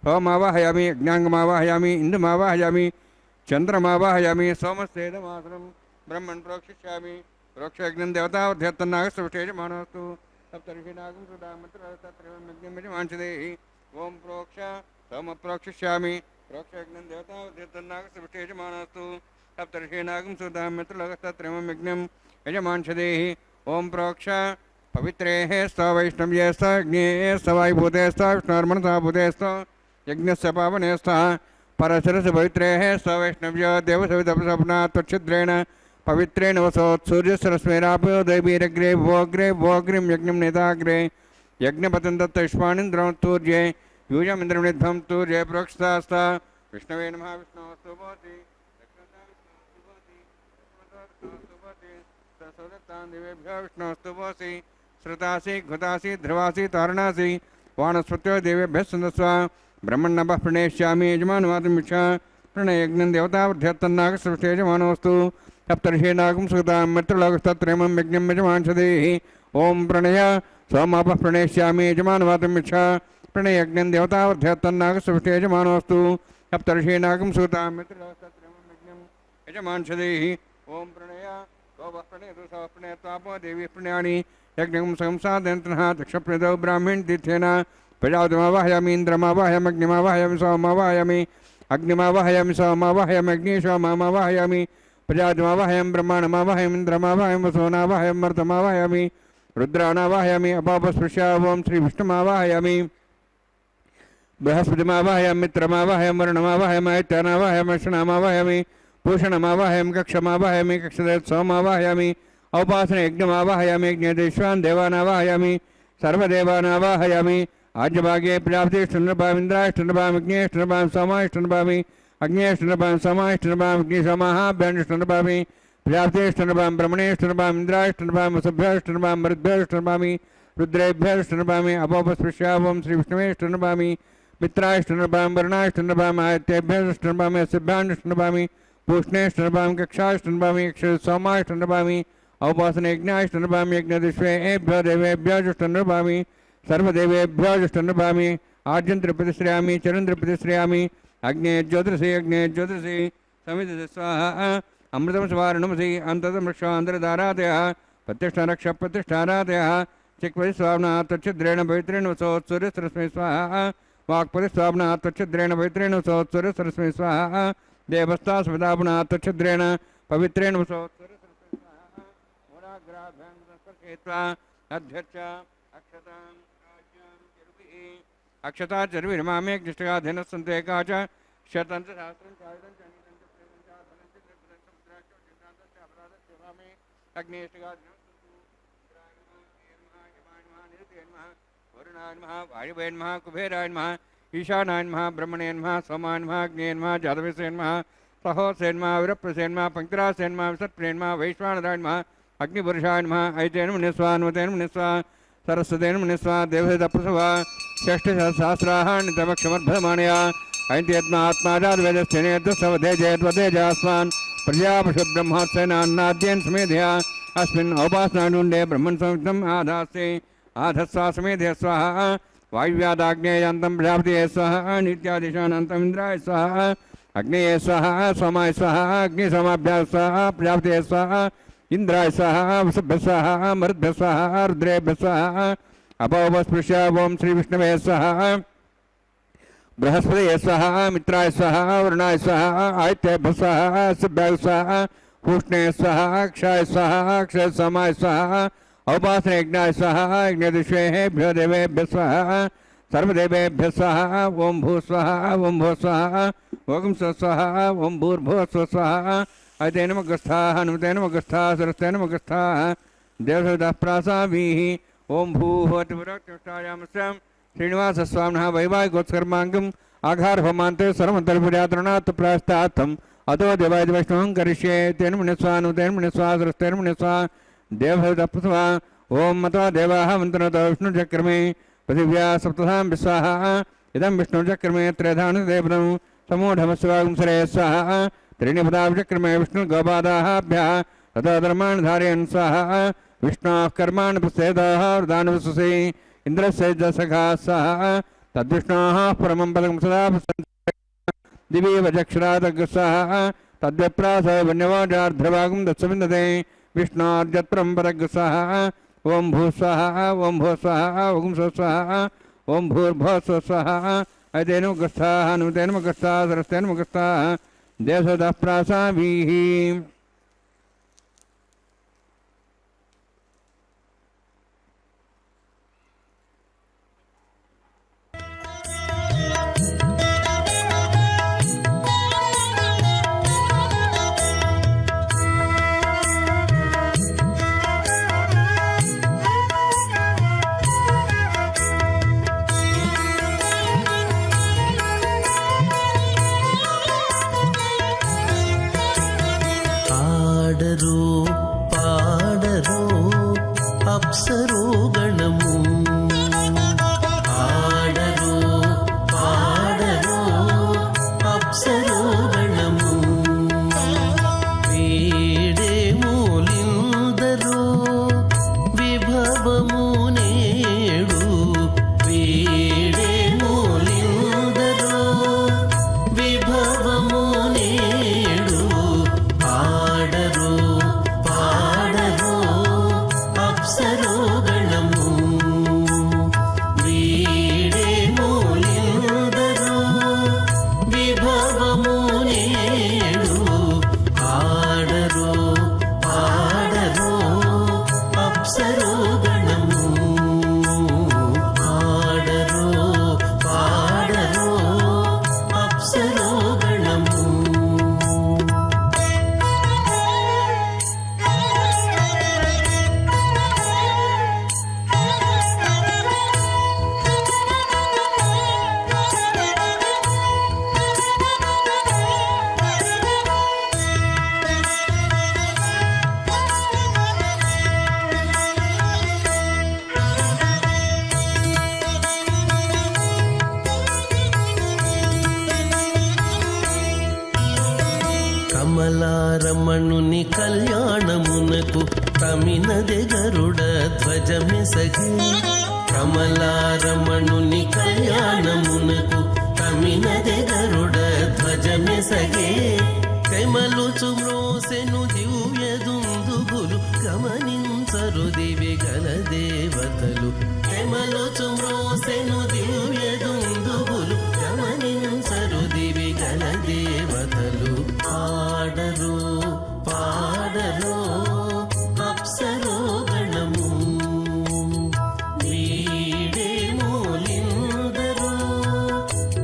ಹೋಮಾವಾಹಯಾಮಿ ಅಜ್ಞಾಂಗಮಾವಾಹಯಾಮಿ ಇಂದುಮಾವಾಹಯಾಮಿ ಚಂದ್ರಮಾವಾಹಯಾಮಿ ಸೋಮಸ್ಯೇದಮಾಸನಂ ಬ್ರಹ್ಮಣ್ ಪ್ರೋಕ್ಷಿಷ್ಯಾಮಿ ಪ್ರೋಕ್ಷಯಜ್ಞಂ ದೇವತಾವಧ್ಯತ್ತನ್ನಾಗಸ್ತುಷ್ಟೇಜಮಾನೋಸ್ತು ಸಪ್ತರ್ಷಿನಾಗಂ ಸುಧಾಮತ್ರಯಜ್ಞಮಿಜಮಾಂಚದೇಹಿ ಓಂ ಪ್ರೋಕ್ಷ ಸೋಮ ಪ್ರೋಕ್ಷಿಷ್ಯಾಮಿ ಪ್ರೋಕ್ಷಯಜ್ಞಂ ದೇವತಾವಧ್ಯತ್ತನ್ನಾಗಸ್ತುಷ್ಟೇಜಮಾನೋಸ್ತು ಸಪ್ತರ್ಷೀನಾಗಂ ಸುಧಾಮತ್ರಲಗಸ್ತತ್ರಯಮಂ ಯಜ್ಞಂ ಯಜಮಾಂಚದೇಹಿ ಓಂ ಪ್ರೋಕ್ಷ ಪವಿತ್ರೇಃ ಸ ವೈಷ್ಣವ್ಯೇ ಸ ಅಗ್ನೇ ಸ ವಾಯುಭೂತೆ ಸ ವಿಷ್ಣುರ್ಮನಸಾ ಭೂತೆ ಸ ಯಜ್ಞಸ್ಯ ಪಾವನೆ ಸ ಪರಶರಸ ಪವಿತ್ರೇಃ ಸ ವೈಷ್ಣವ್ಯ ದೇವಸವಿತಪಸಪ್ನಾ ತ್ವಚ್ಛಿದ್ರೇಣ ಪವಿತ್ರೇಣ ವಸೋತ್ ಸೂರ್ಯಸರಸ್ಮೇರಾಪಯೋ ದೈವೀರಗ್ರೆ ಭೋಗ್ರೆ ಭೋಗ್ರಿಂ ಯಜ್ಞಂ ನೇತಾಗ್ರೆ ಯಜ್ಞಪತಂ ದತ್ತ ಯುಷ್ಮಾನಿಂದ್ರಮತ್ತೂರ್ಯೆ यूजमिन्द्रमिद्धं तु जयप्रोक्षतास्ता विष्णवे नमः विष्णोस्तु भवति देवेभ्यो विष्णोस्तु भवसि श्रुतासि घुतासि ध्रुवासि तारणासि वाणस्पत्यो देवेभ्यः सन्दस्व ब्रह्मण्णभः प्रणेष्यामि यजमानवादमिच्छा प्रणयज्ञं देवतावर्ध्यत्तन्नागसृष्टे यजमानोऽस्तु सप्तर्षीनागं सुगतां मित्रलोकस्तत्रेमं यज्ञं यजमांसदेहि ओं प्रणय सोमापः प्रणेष्यामि यजमानवादमिच्छा प्रणयज्ञं देवतावर्ध्यत्तन्नागसृष्टे यजमानोऽस्तु सप्तर्षीनागं सुगतां मित्रलोकस्तत्रेमं यज्ञं यजमांसदेहि ओं प्रणय प्रणयतापो देवी प्रणयानि यज्ञं संसादयन्त्रः दक्षप्रणदौ ब्राह्मण तीर्थेन प्रजापतिमावाहयामि इन्द्रमावाहयामि अग्निमावाहयामि सोममावाहयामि अग्निमावाहयामि सोममावाहयामि अग्निशोममावाहयामि प्रजापतिमावाहयामि ब्रह्माण्डमावाहयामि इन्द्रमावाहयामि वसुनावाहयामि मरुतमावाहयामि रुद्राणावाहयामि अपापस्पृश्या ओं श्रीविष्णुमावाहयामि बृहस्पतिमावाहयामि मित्रमावाहयामि वरुणमावाहयामि आदित्यानावाहयामि अश्विनामावाहयामि भूषणमावाहयामि कक्षमावाहयामि कक्षदेवसोमावाहयामि औपासने यज्ञमावाहयामि यज्ञदेश्वान् देवानावाहयामि सर्वदेवानावाहयामि आज्यभागे प्रजापतिष्ठनृपाम् इन्द्राष्टनृपाम् अग्नेष्टनृपाम् सोमाष्टनृपामि अग्नेष्टनृपाम् सोमाष्टनृपाम् अग्निसोमाहाभ्याण्ष्टनृपामि प्रजापतिष्ठनृपाम् ब्रह्मणेष्टनृपाम् इन्द्राष्टनृपाम् वसुभ्यष्टनृपाम् मरुद्भ्यष्टनृपामि रुद्रेभ्यष्टनृपामि अपोपस्पृश्या ओं श्रीविष्णुवेष्टनृपामि मित्राष्टनृपाम् वरुणाष्टनृपाम् आदित्येभ्यष्टनृपामि अस्यभ्याण्ष्टनृपामि पूष्णेष्टनृपाम् कक्षाष्टनृपामि सोमाष्टनृपामि औपासने यज्ञाष्टनृपामि यज्ञदिष्वेभ्यो देवेभ्यो जुष्टनृपामि सर्वदेवेभ्यो जुष्टनृपामि आर्जन्त्रप्रतिश्रयामि चरन्त्रप्रतिश्रयामि अग्ने ज्योतिषि समिति स्वाहा अमृतं स्वारणमसि अन्ततमृक्षान्तरधारादयः प्रतिष्ठारक्षप्रतिष्ठारादयः चिक्पति स्वाम्ना त्वच्छिद्रेण पवित्रेण वसोत्सूर्यसरस्मै स्वाहा वाक्पति स्वाम्ना त्वच्छिद्रेण पवित्रेण वसोत्सूर्यसरस्मै स्वाहा देवस्ता स्मृतापुना त्वच्छिद्रेण पवित्रेण वसोत्सूर्यसरस्मै स्वाहा मूलाग्राभ्यां अध्यक्ष अक्षता चर्विर्मामेऽग्निष्टकाधेन सन्ते काच शतञ्च सहस्रं चायुधं च नीतं च प्रेमं च धनं च निर्धनं च मुद्राश्च चिन्तान्तश्च अपराधश्च वामे अग्नेष्टकाधेन सन्तु रुद्राय नमः यमाय नमः निरुते नमः वरुणाय नमः वायुवे नमः कुबेराय नमः ईशानाय नमः ब्रह्मणे नमः सोमाय नमः अग्ने नमः जातवेसे नमः सहोसे नमः विरप्रसे नमः पङ्क्तिरासे नमः विसत्प्रे नमः वैश्वानराय नमः अग्निपुरुषाय नमः ऐतेन मुनिस्वा नुतेन मुनिस्वा सरस्वतेन मुनिस्वा देवहृतप्रसवा षष्ठसहस्राणितमक्षमर्भमाणया ऐन्त्यत्मात्माजाद्वेदस्थेनेद्वसवधेजयद्वदेजास्मान् प्रजापशुब्रह्मोत्सेनान्नाद्येन समेधया अस्मिन् औपासनानुण्डे ब्रह्मन् संयुक्तम् आधास्ते आधस्वा समेधय स्वाहा वायुव्यादाग्नेयान्तं प्रजापतये स्वाहा नित्यादिशानन्तम् इन्द्राय स्वाहा अग्नेये स्वाहा सोमाय स्वाहा अग्निसोमाभ्यां स्वाहा प्रजापतये स्वाहा इंद्राय स्वाहा वसुभ्यः स्वाहा मरुद्भ्यः स्वाहा रुद्रेभ्यः स्वाहा अपोपस्पृश्य ओं श्रीविष्णवे स्वाहा बृहस्पतये स्वाहा मित्राय स्वाहा वरुणाय स्वाहा आदित्येभ्यः स्वाहा शुभ्याय स्वाहा पूष्णे स्वाहा अक्षाय स्वाहा अक्षय सोमाय स्वाहा औपासने यज्ञाय स्वाहा यज्ञदिष्वेभ्यो देवेभ्यः स्वाहा सर्वदेवेभ्यः स्वाहा ओं भू स्वाहा ओं भो स्वाहा ओं स्वाहा ओं भूर्भुवः स्वाहा अयतेन मगस्थाः हनुमतेन मगस्थाः सरस्तेन मगस्थाः देवसवितः प्रासाभिः ओं भूः अतिपुरक्तिष्ठायामस्यां श्रीनिवासस्वामिनः वैवाहिकोत्सर्माङ्गम् आघारहोमान्ते सर्वमन्तर्पुर्यातृणात् प्रास्तार्थम् अतो देवाय वैष्णवं करिष्ये तेन मुनिस्वा नुतेन मुनिस्वा सरस्तेन मुनिस्वा देवसवितः प्रसवा ओं मत्वा देवाः मन्त्रतो विष्णुचक्रमे पृथिव्या सप्तधां विस्वाहा इदं विष्णुचक्रमे त्रेधानुदेवनं समूढमस्वागं सरे स्वाहा त्रीणिपदाभिचक्रमे विष्णुगोपादाभ्यः ततो धर्मान् धारयन् स्वाहा विष्णोः कर्माणि प्रसेदाः वरदानवसुषे इन्द्रस्य जसखा स्वाहा तद्विष्णोः परमं पदं सदा दिवि वचक्षरादग् स्वाहा तद्विप्रास वन्यवाजार्ध्रभागं दत्सविन्दते विष्णोर्यत्परं पदग् स्वाहा ओं भू स्वाहा ओं भो स्वाहा ओं स्वाहा ओं भूर्भुवः स्वाहा अयतेन मुखस्थाः हनुमतेन मुखस्थाः सरस्तेन मुखस्थाः देवसवितः प्रासाभिः కమలారమణుని కళ్యాణమునకు తమినదే గరుడ ధ్వజమెసగే. కమలారమణుని కళ్యాణమునకు తమినదే గరుడ ధ్వజమెసగే. కమలుచు మ్రోసెను దివ్య దుందుబులు గమనించరు దివి గల దేవతలు. కమలుచు మ్రోసెను దివ్య దుందుబులు గమనించరు దివి గల దేవతలు. పాడరు పాడరు అప్సరో గణము వీడే మూలిందరు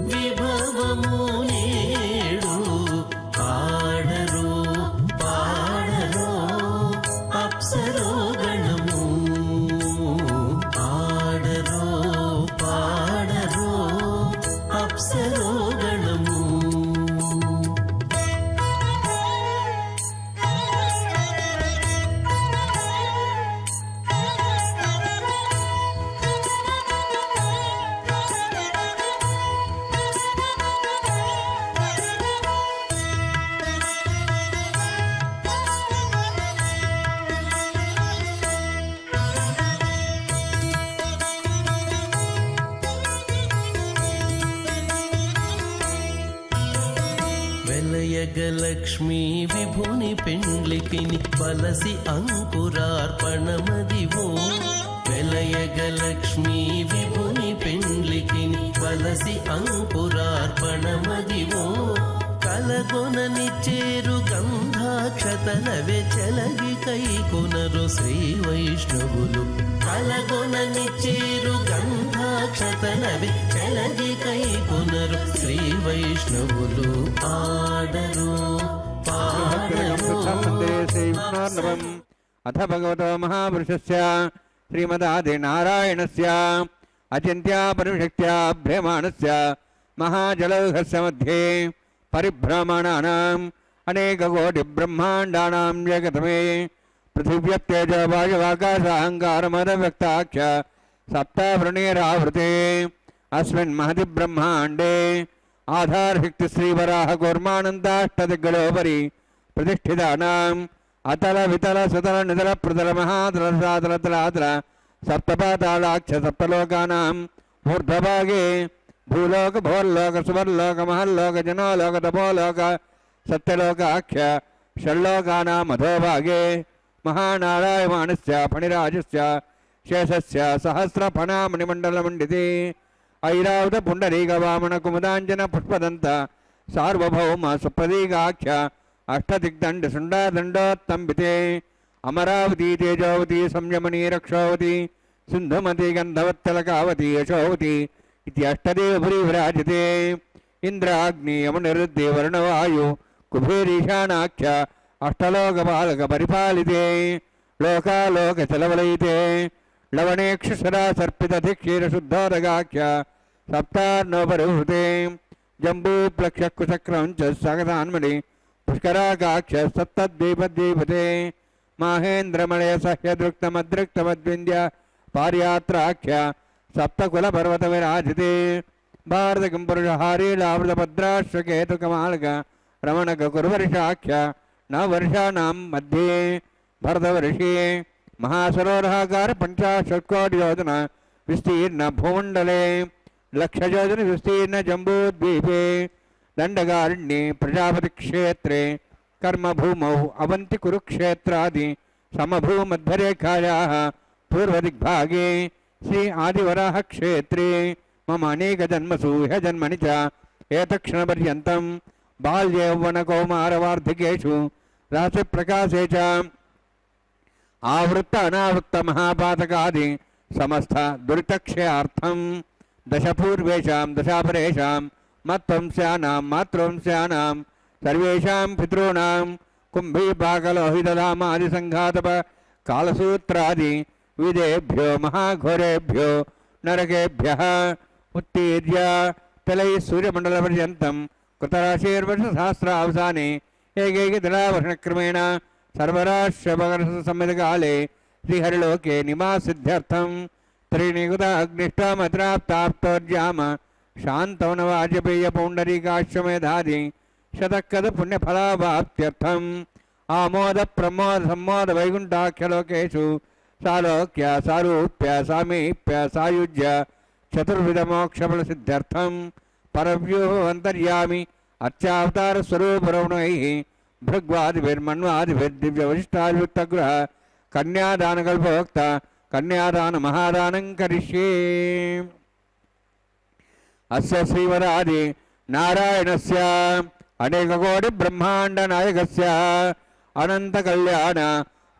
విభవము నేడు. పాడరు పాడరు అప్సరో గణము పాడరు పాడరు అప్సరో గణము. వెలయగలక్ష్మీ విభుని పెండ్లికిని వలసి అంకురార్పణమదివో. వెలయగలక్ష్మీ విభుని పెండ్లికిని వలసి అంకురార్పణమదివో. కలగొనని చేరు గంధాక్షతలవే చెలగి కై కొనరు శ్రీ వైష్ణవులు. కలగొనని చేరు గంధాక్షతలవే చెలగి కై కొనరు శ్రీ వైష్ణవులు. ఆడరు పాడరు అథ భగవతో మహాపురుషస్య శ్రీమదాదినారాయణస్య అచింత్యా పరిశక్త్యా భ్రమాణస్య మహాజలౌహస్య మధ్యే పరిభ్రమణానాం అనేకకోటి బ్రహ్మాండానాం జగతమే పృథివ్యప్తేజ వాయువాకాశాహంకారమదవ్యక్తాఖ్య సప్తవృణీరావృతే అస్మిన్ మహతి బ్రహ్మాండే ఆధారశక్తి శ్రీవరాహ కూర్మానందాష్టదిగ్గలోపరి ప్రతిష్ఠితానాం అతల వితల సుతల నితల ప్రతల మహాతల సాతల తలాతల సప్తపాతాళాఖ్య సప్తలోకానాం ఊర్ధ్వభాగే భూలోక భోర్లోక సువర్లోక మహల్లోక జనోలోక తపోలోక సత్యలోకాఖ్య షల్లోకానాం అధోభాగే మహానారాయమాణస్య ఫణిరాజస్య శేషస్య సహస్రఫణామణిమండలమండితే ఐరావత పుండరీక వామన కుముదాంజన పుష్పదంత సార్వభౌమ సుప్రదీకాఖ్య అష్టదిగ్దండ శుండాదండోత్తంబితే అమరావతి తేజోవతి సంయమనీ రక్షోవతి సింధుమతి గంధవత్తలకావతి యశోవతి ఇది అష్టదేవపురి విరాజితే ఇంద్రాగ్ని యమనిరుద్ధి వరుణవాయు కుబేరీశానాఖ్య అష్టలోకపాలక పరిపాలితే లోకాలోక చలవలయితే లవణేక్షుషరా సర్పిత ధిక్షీర శుద్ధోదగాఖ్య సప్తార్ణోపరిహృతే జంబూప్లక్షకుచక్రం చ సగతాన్మణి పుష్కరాకాఖ్య సప్తద్వీపద్వీపతే మాహేంద్రమలయ సహ్యదృక్తమదృక్తమద్వింద్య పార్యాత్రాఖ్య సప్తకుల పర్వత విరాజితే భారత కింపురుషహారీలావృతభద్రాశ్వకేతుకమాలక రమణక కురువర్షాఖ్య నవర్షాణం మధ్యే భరతవర్షే మహాసరోరహాకార పంచాశత్కోటియోజన విస్తీర్ణ భూమండలే లక్షయోజన విస్తీర్ణ జంబూద్వీపే దండకారణ్యే ప్రజాపతి క్షేత్రే కర్మభూమౌ అవంతి కురుక్షేత్రాది సమభూమధ్యరేఖాయాः పూర్వదిగ్భాగే శ్రీ ఆదివరాహ క్షేత్రే మమ అనేక జన్మసు హ్య జన్మని చ ఏతక్షణపర్యంతం బాల్య యౌవన కౌమార వార్ధకేషు రాశి ప్రకాశే చ ఆవృత్త అనావృత్త మహాపాతకాది సమస్త దురితక్షయార్థం దశపూర్వేషాం దశాపరేషాం మత్వంశానాం మాతృవంశానాం సర్వేషాం పితॄణాం కుంభీపాకలోహితధామాది సంఘాతప కాలసూత్రాది విదేభ్యో మహాఘోరేభ్యో నరకేభ్యః ఉత్తీర్య తలై సూర్యమండలపర్యంతం కృతరాశేర్వర్షసహస్రావసానే ఏకైకదినావర్షక్రమేణ సర్వరాశ్యపకర్షసంమితకాలే శ్రీహరిలోకే నివాసిద్ధ్యర్థం త్రీనిగుతాగ్నిష్టామత్రాప్తాప్తోర్యామ శాంతవనవాజపేయ పౌండరీకాశ్వమేధాది ಶತಕ್ಕದ ಪುಣ್ಯಫಲಾಭಾಪ್ತ್ಯರ್ಥಂ ಆಮೋದ ಪ್ರಮೋದ ಸಂಮೋದ ವೈಕುಂಠಾಖ್ಯಲೋಕೇಶು ಸಾಲೋಕ್ಯ ಸಾರೂಪ್ಯ ಸಾಮೀಪ್ಯ ಸಾಯುಜ್ಯ ಚತುರ್ವಿಧ ಮೋಕ್ಷಫಲ ಸಿದ್ಧಾರ್ಥಂ ಪರವ್ಯೂಹ ಅಂತರ್ಯಾಮಿ ಅರ್ಚಾವತಾರ ಸ್ವರೂಪರಮಣೈ ಭೃಗ್ವಾದಿಭಿರ್ಮನ್ವಾದಿಭಿರ್ದಿವ್ಯ ವರಿಷ್ಠಾದಿವೃತ್ತಗೃಹ ಕನ್ಯಾದಾನಕಲ್ಪೋಕ್ತ ಕನ್ಯಾದಾನ ಮಹಾದಾನಂ ಕರಿಷ್ಯೇ. ಅಸ್ಯ ಶ್ರೀವರಾದಿ ನಾರಾಯಣಸ್ಯ ಅನೇಕಕೋಟಿ ಬ್ರಹ್ಮಾಂಡ ನಾಯಕಸ್ಯ ಅನಂತ ಕಲ್ಯಾಣ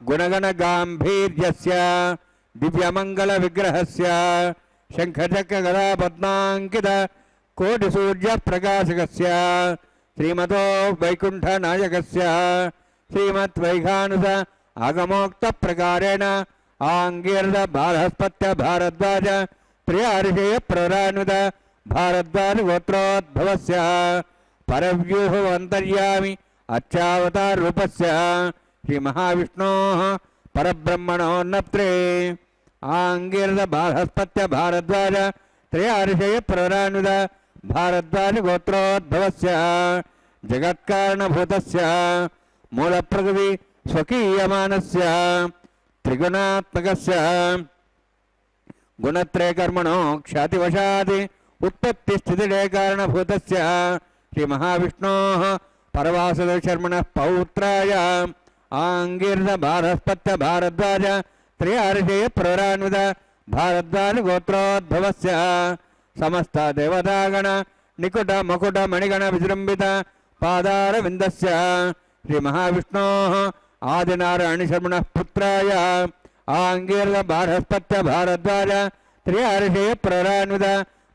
ಗುಣಗಣ ಗಾಂಭೀರ್ಯಸ್ಯ ದಿವ್ಯಮಂಗಲ ವಿಗ್ರಹಸ್ಯ ಶಂಖಚಕ್ರ ಗದಾ ಪದ್ಮಾಂಕಿತ ಕೋಟಿ ಸೂರ್ಯ ಪ್ರಕಾಶಕಸ್ಯ ಶ್ರೀಮತೋ ವೈಕುಂಠ ನಾಯಕಸ್ಯ ಶ್ರೀಮತ್ ವೈಘಾನುಸ ಆಗಮೋಕ್ತ ಪ್ರಕಾರೇಣ ಆಂಗೀರ್ಧ ಬಾಲಹಸ್ಪತ್ಯ ಭಾರದ್ವಾಜ ತ್ರಿಯಾರ್ಷೇಯ ಪ್ರವರಾನ್ವಿತ ಭಾರದ್ವಾಜ ಗೋತ್ರೋದ್ಭವಸ್ಯ ಪರವ್ಯೂಹ ಅಂತರ್ಯಾಮಿ ಅಚ್ಚಾವತಾರ ರೂಪಸ್ಯ ಶ್ರೀ ಮಹಾವಿಷ್ಣೋಃ ಪರಬ್ರಹ್ಮಣೋನ್ನಪ್ತ್ರೇ ಆಂಗೀರ್ಧ ಬಾಲಹಸ್ಪತ್ಯ ಭಾರದ್ವಾಜ ತ್ರಯಾರ್ಷೇಯ ಪ್ರವರಾನ್ವಿತ ಭಾರದ್ವಾಜ ಗೋತ್ರೋದ್ಭವಸ್ಯ ಜಗತ್ಕಾರಣಭೂತಸ್ಯ ಮೂಲಪ್ರಕೃತಿ ಸ್ವಕೀಯಮಾನಸ್ಯ ತ್ರಿಗುಣಾತ್ಮಕಸ್ಯ ಗುಣತ್ರಯ ಕರ್ಮಣೋ ಖ್ಯಾತಿವಶಾತ್ ಉತ್ಪತ್ತಿ ಸ್ಥಿತಿಲಯ ಕಾರಣಭೂತಸ್ಯ ಶ್ರೀ ಮಹಾವಿಷ್ಣೋಃ ಪರವಾಸುದೇವ ಶರ್ಮಣಃ ಪೌತ್ರಾಯ ಆಂಗೀರ್ಧ ಬಾಲಹಸ್ಪತ್ಯ ಭಾರದ್ವಾಜ ತ್ರಯಾರ್ಷೇಯ ಪ್ರವರಾನ್ವಿತ ಭಾರದ್ವಾಜ ಗೋತ್ರೋದ್ಭವಸ್ಯ ಸಮಸ್ತ ದೇವತಾಗಣ ನಿಕುಟ ಮಕುಟ ಮಣಿಗಣ ವಿಜೃಂಭಿತ ಪಾದಾರವಿಂದಸ್ಯ ಶ್ರೀ ಮಹಾವಿಷ್ಣೋಃ ಆದಿನಾರಾಯಣ ಶರ್ಮಣಃ ಪುತ್ರಾಯ ಆಂಗೀರ್ಧ ಬಾಲಹಸ್ಪತ್ಯ ಭಾರದ್ವಾಜ ತ್ರಯಾರ್ಷೇಯ ಪ್ರವರಾನ್ವಿತ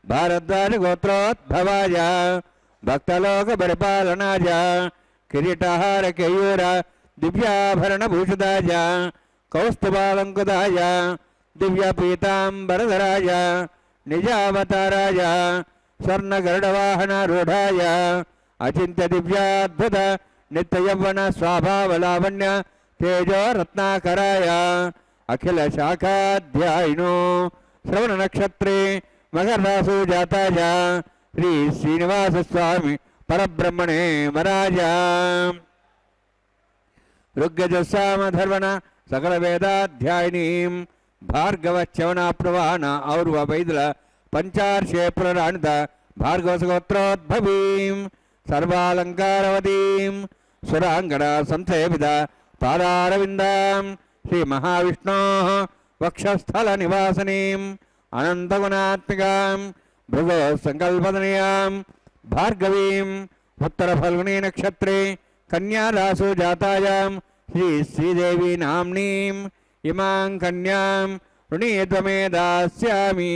ಭಾರದ್ವಾಜ ಗೋತ್ರೋದ್ಭವಾಯ ಭಕ್ತಲೋಕ ಪರಿಪಾಲನಾಯ ಕಿರೀಟಹಾರ ಕೇಯೂರ ದಿವ್ಯಾಭರಣ ಭೂಷಿತಾಯ ಕೌಸ್ತುಭಾಲಂಕೃತಾಯ ದಿವ್ಯ ಪೀತಾಂಬರಧರಾಯ ನಿಜಾವತಾರಾಯ ಸ್ವರ್ಣಗರುಡವಾಹನಾರೂಢಾಯ ಅಚಿಂತ್ಯ ದಿವ್ಯಾದ್ಭುತ ನಿತ್ಯಯೌವನ ಸ್ವಭಾವಲಾವಣ್ಯ ತೇಜೋ ರತ್ನಾಕರಾಯ ಅಖಿಲ ಶಾಖಾಧ್ಯಾಯಿನೋ ಶ್ರವಣ ನಕ್ಷತ್ರೇ ಮಕರರಾಸು ಜಾತಾಯ ಶ್ರೀ ಶ್ರೀನಿವಾಸ ಸ್ವಾಮಿ ಪರಬ್ರಹ್ಮಣೇ ವರಾಯ ಋಗ್ಯಜಸ್ಸಾಮಧರ್ವಣ ಸಕಲ ವೇದಾಧ್ಯಾಯಿನೀಂ ಭಾರ್ಗವಚ್ಯವನಾಪ್ನವಾನ ಔರ್ವ ವೈದಲ ಪಂಚಾರ್ಷೇ ಪ್ರರಾಣಿತ ಭಾರ್ಗವಸಗೋತ್ರೋದ್ಭವೀಂ ಸರ್ವಾಲಂಕಾರವತೀಂ ಸುರಾಂಗಣ ಸಂಸೇವಿತ ಪಾದಾರವಿಂದಾಂ ಶ್ರೀ ಮಹಾವಿಷ್ಣೋಃ ವಕ್ಷಸ್ಥಲ ನಿವಾಸನೀಂ ಅನಂತಗುಣಾತ್ಮಿಕಾಂ ಭೃಗೋ ಸಂಕಲ್ಪದನೀಯಾಂ ಭಾರ್ಗವೀಂ ಉತ್ತರ ಫಲ್ಗುಣಿ ನಕ್ಷತ್ರೇ ಕನ್ಯಾರಾಸು ಜಾತಾಯಾಂ ಶ್ರೀ ಶ್ರೀದೇವಿ ನಾಮ್ನೀಂ ಇಮಾಂ ಕನ್ಯಾಂ ಋಣೀತ್ವಮೇ ದಾಸ್ಯಾಮಿ.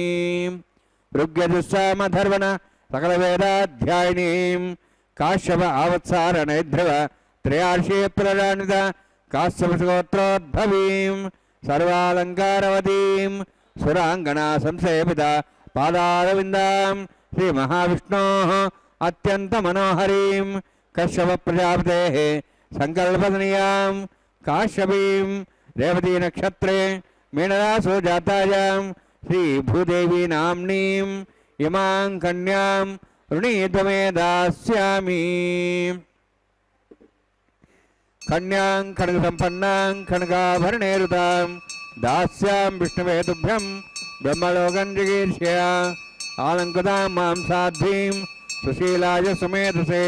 ಋಗ್ಯಜುಸ್ಸಾಮಧರ್ವಣ ಸಕಲ ವೇದಾಧ್ಯಾಯಿನೀಂ ಕಾಶ್ಯಪ ಆವತ್ಸಾರ ನೈಧ್ರವ ತ್ರಯಾರ್ಷೇ ಪ್ರರಾಣಿತ ಕಾಶ್ಯಪಗೋತ್ರೋದ್ಭವೀಂ ಸರ್ವಾಲಂಕಾರವತೀಂ ಸುರಾಂಗಣ ಸಂಸೇವಿತ ಪಾದಾರವಿಂದಾಂ ಶ್ರೀ ಮಹಾವಿಷ್ಣೋಃ ಅತ್ಯಂತ ಮನೋಹರೀಂ ಕಶ್ಯಪ ಪ್ರಜಾಪತೇಃ ಸಂಕಲ್ಪದನೀಯಾಂ ಕಾಶ್ಯಪೀಂ ರೇವತಿ ನಕ್ಷತ್ರೇ ಮೀನರಾಸು ಜಾತಾಯಾಂ ಶ್ರೀ ಭೂದೇವಿ ನಾಮ್ನೀಂ ಇಮಾಂ ಕನ್ಯಾಂ ಋಣೀತ್ವಮೇ ದಾಸ್ಯಾಮಿ. ಕನ್ಯಾಂ ಖಡ್ಗಸಂಪನ್ನಾಂ ಖಡ್ಗಾಭರಣೇರುತಾಂ ದಾಸ್ಯಾಂ ವಿಷ್ಣುವೇ ತುಭ್ಯಂ ಬ್ರಹ್ಮಲೋಕಂ ಜಿಗೀರ್ಷ್ಯ ಆಲಂಕೃತಾಂ ಮಾಂ ಸಾಧ್ವೀಂ ಸುಶೀಲಾಯ ಸುಮೇಧಸೇ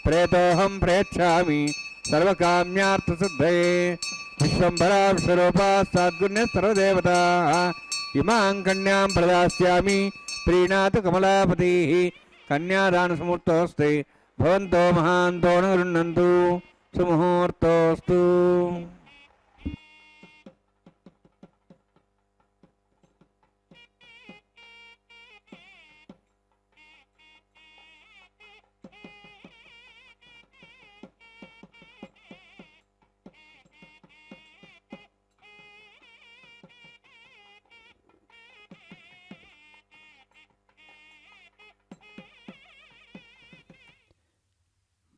ಪ್ರೇತೋಹಂ ಪ್ರೇಚ್ಛಾಮಿ ಸರ್ವಕಾಮ್ಯಾರ್ಥಸಿದ್ಧಯೇ ವಿಶ್ವಂಭರಾ ವಿಶ್ವರೂಪಾ ಸದ್ಗುಣ್ಯ ಸರ್ವದೇವತಾಃ ಇಮಾಂ ಕನ್ಯಾಂ ಪ್ರದಾಸ್ಯಾಮಿ ಪ್ರೀಣಾತು ಕಮಲಾಪತಿಃ. ಕನ್ಯಾದಾನಸಮೂರ್ತೋಸ್ತೆ ಭವಂತೋ ಮಹಾಂತೋ ನ ಗೃಹ್ಣಂತು ಸುಮುಹೂರ್ತೋಸ್ತು.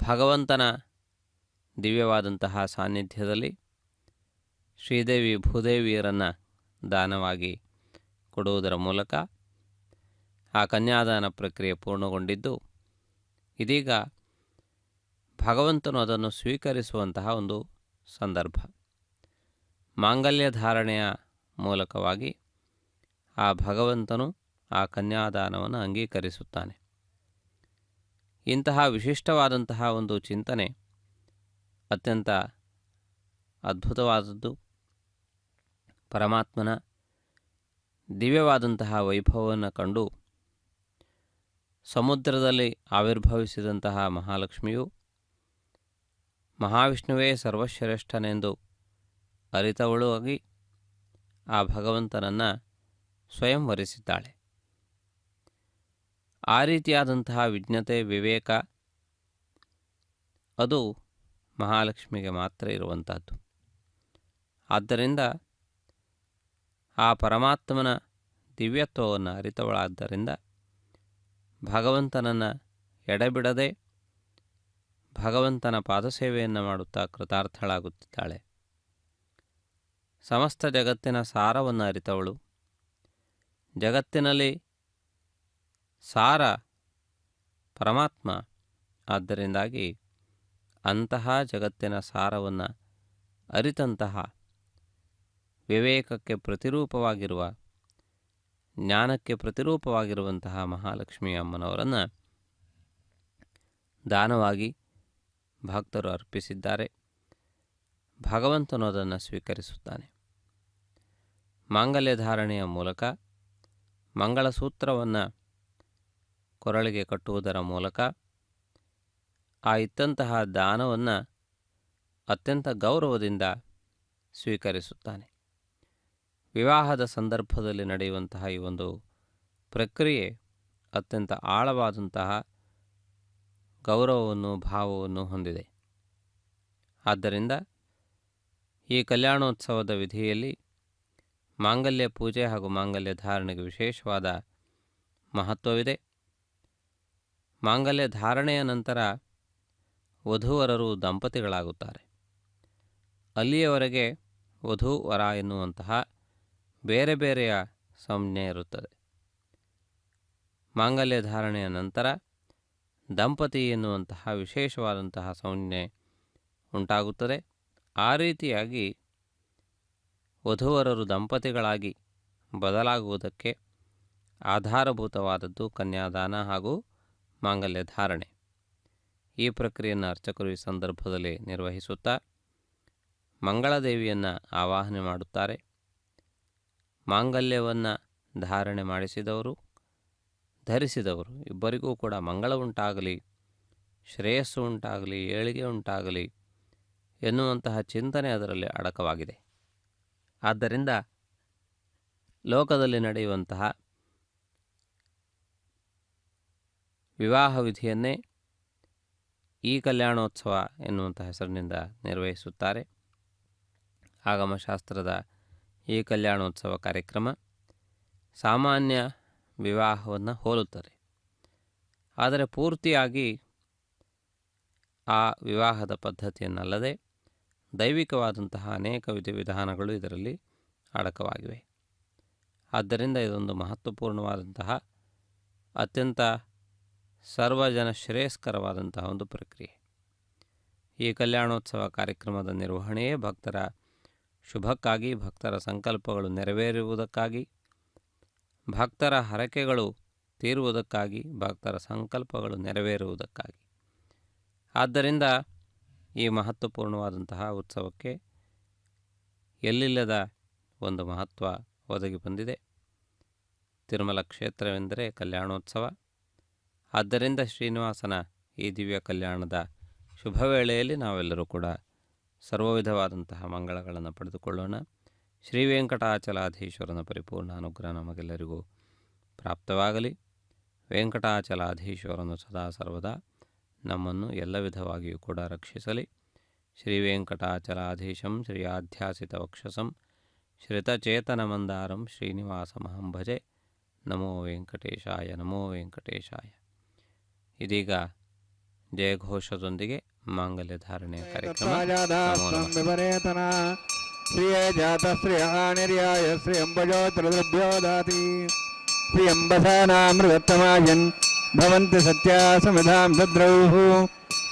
ಭಗವಂತನ ದಿವ್ಯವಾದಂತಹ ಸಾನ್ನಿಧ್ಯದಲ್ಲಿ ಶ್ರೀದೇವಿ ಭೂದೇವಿಯರನ್ನು ದಾನವಾಗಿ ಕೊಡುವುದರ ಮೂಲಕ ಆ ಕನ್ಯಾದಾನ ಪ್ರಕ್ರಿಯೆ ಪೂರ್ಣಗೊಂಡಿದ್ದು, ಇದೀಗ ಭಗವಂತನು ಅದನ್ನು ಸ್ವೀಕರಿಸುವಂತಹ ಒಂದು ಸಂದರ್ಭ. ಮಾಂಗಲ್ಯ ಧಾರಣೆಯ ಮೂಲಕವಾಗಿ ಆ ಭಗವಂತನು ಆ ಕನ್ಯಾದಾನವನ್ನು ಅಂಗೀಕರಿಸುತ್ತಾನೆ. ಇಂತಹ ವಿಶಿಷ್ಟವಾದಂತಹ ಒಂದು ಚಿಂತನೆ ಅತ್ಯಂತ ಅದ್ಭುತವಾದದ್ದು. ಪರಮಾತ್ಮನ ದಿವ್ಯವಾದಂತಹ ವೈಭವವನ್ನು ಕಂಡು ಸಮುದ್ರದಲ್ಲಿ ಆವಿರ್ಭವಿಸಿದಂತಹ ಮಹಾಲಕ್ಷ್ಮಿಯು ಮಹಾವಿಷ್ಣುವೇ ಸರ್ವಶ್ರೇಷ್ಠನೆಂದು ಅರಿತವಳು ಆಗಿ ಆ ಭಗವಂತನನ್ನು ಸ್ವಯಂ ವರಿಸಿದ್ದಾಳೆ. ಆ ರೀತಿಯಾದಂತಹ ವಿಜ್ಞತೆ, ವಿವೇಕ ಅದು ಮಹಾಲಕ್ಷ್ಮಿಗೆ ಮಾತ್ರ ಇರುವಂಥದ್ದು. ಆದ್ದರಿಂದ ಆ ಪರಮಾತ್ಮನ ದಿವ್ಯತ್ವವನ್ನು ಅರಿತವಳಾದ್ದರಿಂದ ಭಗವಂತನನ್ನು ಎಡೆಬಿಡದೆ ಭಗವಂತನ ಪಾದಸೇವೆಯನ್ನು ಮಾಡುತ್ತಾ ಕೃತಾರ್ಥಳಾಗುತ್ತಿದ್ದಾಳೆ. ಸಮಸ್ತ ಜಗತ್ತಿನ ಸಾರವನ್ನು ಅರಿತವಳು. ಜಗತ್ತಿನಲ್ಲಿ ಸಾರ ಪರಮಾತ್ಮ. ಆದ್ದರಿಂದಾಗಿ ಅಂತಹ ಜಗತ್ತಿನ ಸಾರವನ್ನು ಅರಿತಂತಹ ವಿವೇಕಕ್ಕೆ ಪ್ರತಿರೂಪವಾಗಿರುವ, ಜ್ಞಾನಕ್ಕೆ ಪ್ರತಿರೂಪವಾಗಿರುವಂತಹ ಮಹಾಲಕ್ಷ್ಮೀ ಅಮ್ಮನವರನ್ನು ದಾನವಾಗಿ ಭಕ್ತರು ಅರ್ಪಿಸಿದ್ದಾರೆ. ಭಗವಂತನು ಅದನ್ನು ಸ್ವೀಕರಿಸುತ್ತಾನೆ. ಮಾಂಗಲ್ಯ ಧಾರಣೆಯ ಮೂಲಕ ಮಂಗಳಸೂತ್ರವನ್ನು ಕೊರಳಿಗೆ ಕಟ್ಟುವುದರ ಮೂಲಕ ಆ ಇತ್ತಂತಹ ದಾನವನ್ನು ಅತ್ಯಂತ ಗೌರವದಿಂದ ಸ್ವೀಕರಿಸುತ್ತಾನೆ. ವಿವಾಹದ ಸಂದರ್ಭದಲ್ಲಿ ನಡೆಯುವಂತಹ ಈ ಒಂದು ಪ್ರಕ್ರಿಯೆ ಅತ್ಯಂತ ಆಳವಾದಂತಹ ಗೌರವವನ್ನು, ಭಾವವನ್ನು ಹೊಂದಿದೆ. ಆದ್ದರಿಂದ ಈ ಕಲ್ಯಾಣೋತ್ಸವದ ವಿಧಿಯಲ್ಲಿ ಮಾಂಗಲ್ಯ ಪೂಜೆ ಹಾಗೂ ಮಾಂಗಲ್ಯ ಧಾರಣೆಗೆ ವಿಶೇಷವಾದ ಮಹತ್ವವಿದೆ. ಮಾಂಗಲ್ಯ ಧಾರಣೆಯ ನಂತರ ವಧೂವರರು ದಂಪತಿಗಳಾಗುತ್ತಾರೆ. ಅಲ್ಲಿಯವರೆಗೆ ವಧು ವರ ಎನ್ನುವಂತಹ ಬೇರೆ ಬೇರೆಯ ಸಂಜ್ಞೆ ಇರುತ್ತದೆ. ಮಾಂಗಲ್ಯ ಧಾರಣೆಯ ನಂತರ ದಂಪತಿ ಎನ್ನುವಂತಹ ವಿಶೇಷವಾದಂತಹ ಸಂಜ್ಞೆ ಉಂಟಾಗುತ್ತದೆ. ಆ ರೀತಿಯಾಗಿ ವಧೂವರರು ದಂಪತಿಗಳಾಗಿ ಬದಲಾಗುವುದಕ್ಕೆ ಆಧಾರಭೂತವಾದದ್ದು ಕನ್ಯಾದಾನ ಹಾಗೂ ಮಾಂಗಲ್ಯ ಧಾರಣೆ. ಈ ಪ್ರಕ್ರಿಯೆಯನ್ನು ಅರ್ಚಕರು ಈ ಸಂದರ್ಭದಲ್ಲಿ ನಿರ್ವಹಿಸುತ್ತಾ ಮಂಗಳದೇವಿಯನ್ನು ಆವಾಹನೆ ಮಾಡುತ್ತಾರೆ. ಮಾಂಗಲ್ಯವನ್ನು ಧಾರಣೆ ಮಾಡಿಸಿದವರು, ಧರಿಸಿದವರು ಇಬ್ಬರಿಗೂ ಕೂಡ ಮಂಗಳ ಉಂಟಾಗಲಿ, ಶ್ರೇಯಸ್ಸು ಉಂಟಾಗಲಿ, ಏಳಿಗೆ ಉಂಟಾಗಲಿ ಎನ್ನುವಂತಹ ಚಿಂತನೆ ಅದರಲ್ಲಿ ಅಡಕವಾಗಿದೆ. ಆದ್ದರಿಂದ ಲೋಕದಲ್ಲಿ ನಡೆಯುವಂತಹ ವಿವಾಹ ವಿಧಿಯನ್ನೇ ಈ ಕಲ್ಯಾಣೋತ್ಸವ ಎನ್ನುವಂಥ ಹೆಸರಿನಿಂದ ನಿರ್ವಹಿಸುತ್ತಾರೆ. ಆಗಮಶಾಸ್ತ್ರದ ಈ ಕಲ್ಯಾಣೋತ್ಸವ ಕಾರ್ಯಕ್ರಮ ಸಾಮಾನ್ಯ ವಿವಾಹವನ್ನು ಹೋಲುತ್ತದೆ. ಆದರೆ ಪೂರ್ತಿಯಾಗಿ ಆ ವಿವಾಹದ ಪದ್ಧತಿಯನ್ನಲ್ಲದೆ ದೈವಿಕವಾದಂತಹ ಅನೇಕ ವಿಧಿವಿಧಾನಗಳು ಇದರಲ್ಲಿ ಅಡಕವಾಗಿವೆ. ಆದ್ದರಿಂದ ಇದೊಂದು ಮಹತ್ವಪೂರ್ಣವಾದಂತಹ ಅತ್ಯಂತ ಸರ್ವಜನ ಶ್ರೇಯಸ್ಕರವಾದಂತಹ ಒಂದು ಪ್ರಕ್ರಿಯೆ. ಈ ಕಲ್ಯಾಣೋತ್ಸವ ಕಾರ್ಯಕ್ರಮದ ನಿರ್ವಹಣೆಯೇ ಭಕ್ತರ ಶುಭಕ್ಕಾಗಿ, ಭಕ್ತರ ಸಂಕಲ್ಪಗಳು ನೆರವೇರುವುದಕ್ಕಾಗಿ, ಭಕ್ತರ ಹರಕೆಗಳು ತೀರುವುದಕ್ಕಾಗಿ, ಭಕ್ತರ ಸಂಕಲ್ಪಗಳು ನೆರವೇರುವುದಕ್ಕಾಗಿ. ಆದ್ದರಿಂದ ಈ ಮಹತ್ವಪೂರ್ಣವಾದಂತಹ ಉತ್ಸವಕ್ಕೆ ಎಲ್ಲಿಲ್ಲದ ಒಂದು ಮಹತ್ವ ಒದಗಿ ಬಂದಿದೆ. ತಿರುಮಲ ಕ್ಷೇತ್ರವೆಂದರೆ ಕಲ್ಯಾಣೋತ್ಸವ. ಆದ್ದರಿಂದ ಶ್ರೀನಿವಾಸನ ಈ ದಿವ್ಯ ಕಲ್ಯಾಣದ ಶುಭ ವೇಳೆಯಲ್ಲಿ ನಾವೆಲ್ಲರೂ ಕೂಡ ಸರ್ವವಿಧವಾದಂತಹ ಮಂಗಳಗಳನ್ನು ಪಡೆದುಕೊಳ್ಳೋಣ. ಶ್ರೀ ವೆಂಕಟಾಚಲಾಧೀಶ್ವರನ ಪರಿಪೂರ್ಣ ಅನುಗ್ರಹ ನಮಗೆಲ್ಲರಿಗೂ ಪ್ರಾಪ್ತವಾಗಲಿ. ವೆಂಕಟಾಚಲಾಧೀಶ್ವರನು ಸದಾ ಸರ್ವದಾ ನಮ್ಮನ್ನು ಎಲ್ಲ ವಿಧವಾಗಿಯೂ ಕೂಡ ರಕ್ಷಿಸಲಿ. ಶ್ರೀ ವೆಂಕಟಾಚಲಾಧೀಶಂ ಶ್ರೀ ಆಧ್ಯಾಸಿತ ವಕ್ಷಸಂ ಶ್ರಿತಚೇತನಮಂದಾರಂ ಶ್ರೀನಿವಾಸಮಹಂ ಭಜೆ. ನಮೋ ವೆಂಕಟೇಶಾಯ, ನಮೋ ವೆಂಕಟೇಶಾಯ. ಇದೀಗ ಜಯಘೋಷದೊಂದಿಗೆ ಮಾಂಗಲ್ಯ ಧಾರಣೆಯ ಕಾರ್ಯಕ್ರಮ. ಶ್ರಿಯೇ ಜಾತ ಶ್ರಿಯಾಣಿರ್ಯಾಯ ಶ್ರೀ ಅಂಬಜೋ ತ್ರದ್ರಭ್ಯೋ ದಾತಿ ಶ್ರೀ ಅಂಬಸಾನಾಮೃತಮಾಯನ್ भवन्ति सत्या समिधां दद्रौः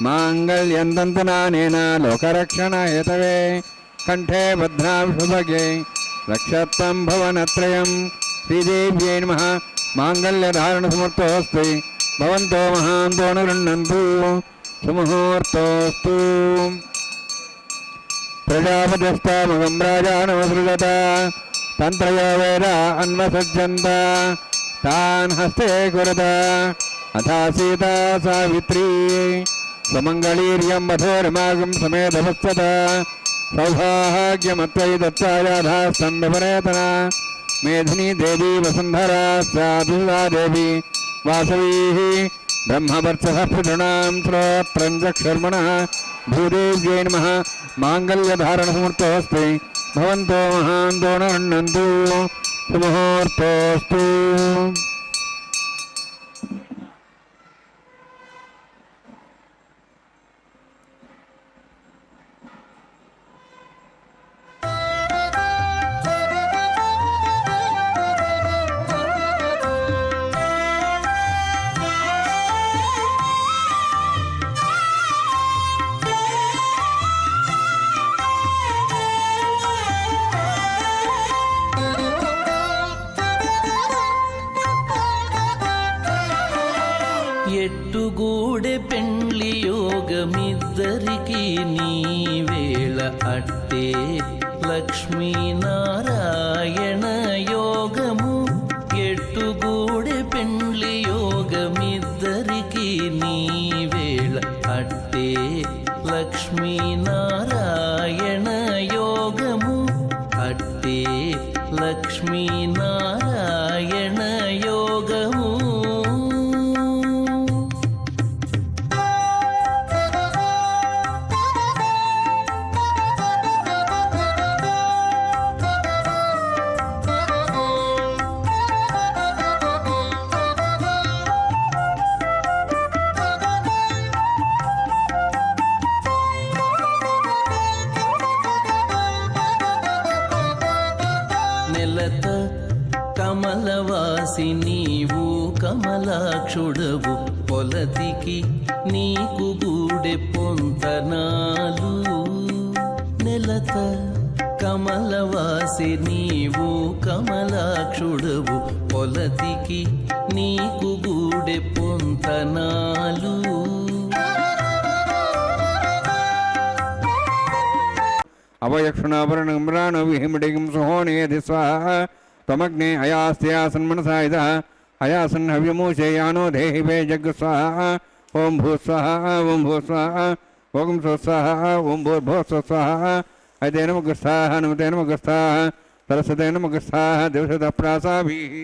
माङ्गल्यं दन्तनानेन लोकरक्षणहेतवे कण्ठे भद्रां शुभगे रक्षत्वं भवनत्रयं श्रीदेव्यै नमः माङ्गल्यधारणसमर्थोऽस्ति भवन्तो महान्तो न गृह्णन्तु सुमुहूर्तोऽस्तु प्रजापतिस्तामगं राजानमसृजत तन्त्रयो वेद अन्वसज्जन्त तान् हस्ते कुरुत अथा सीता सावित्री स्वमङ्गलीर्यं वधूर्मागं समेधपश्यत सौभाग्यमत्वयि दत्तायाधास्तं विपरेतना मेधिनी देवी वसुन्धरा साधुला देवी वासवीः ब्रह्मवर्चसः श्रोत्रं चक्षुर्मणः भूदेव्यै नमः माङ्गल्यधारणसमर्थोऽस्ति भवन्तो महान्तो न गृह्णन्तु सुमुहूर्तोऽस्तु ఎట్టుగూడె పెండ్లి యోగమిద్దరికి నీ వేళ అట్టే లక్ష్మీనారాయణ యోగము ఎట్టుగూడె పెండ్లి యోగమిద్దరికి నీ వేళ అట్టే లక్ష్మీనారాయణ యోగము అట్టే లక్ష్మీనారాయణ యోగము నెలత కమలవాసి నీవు కమలాక్షుడవు పొలతికి నీకు గూడె పొంతనాలు నెలత కమలవాసి నీవు కమలాక్షుడవు పొలతికి నీకు గూడె పొంతనాలు अवयक्षुणाभरणम्राणो विहिमडिगं सुहोणेयधि स्वाहा त्वमग्ने अयास्त्यासन्मनसा इदः अयासन् हव्यमूषे यानो देहि वे जग् स्वाहा ॐ भूस्वाहा ॐ भूस्वाहा ॐ स्वस्वाहा ॐ भूर्भुवस्वाहा अयते नमगस्थाः नमते नमगस्थाः सरस्वते नमगस्थाः दिवसतप्रासाभिः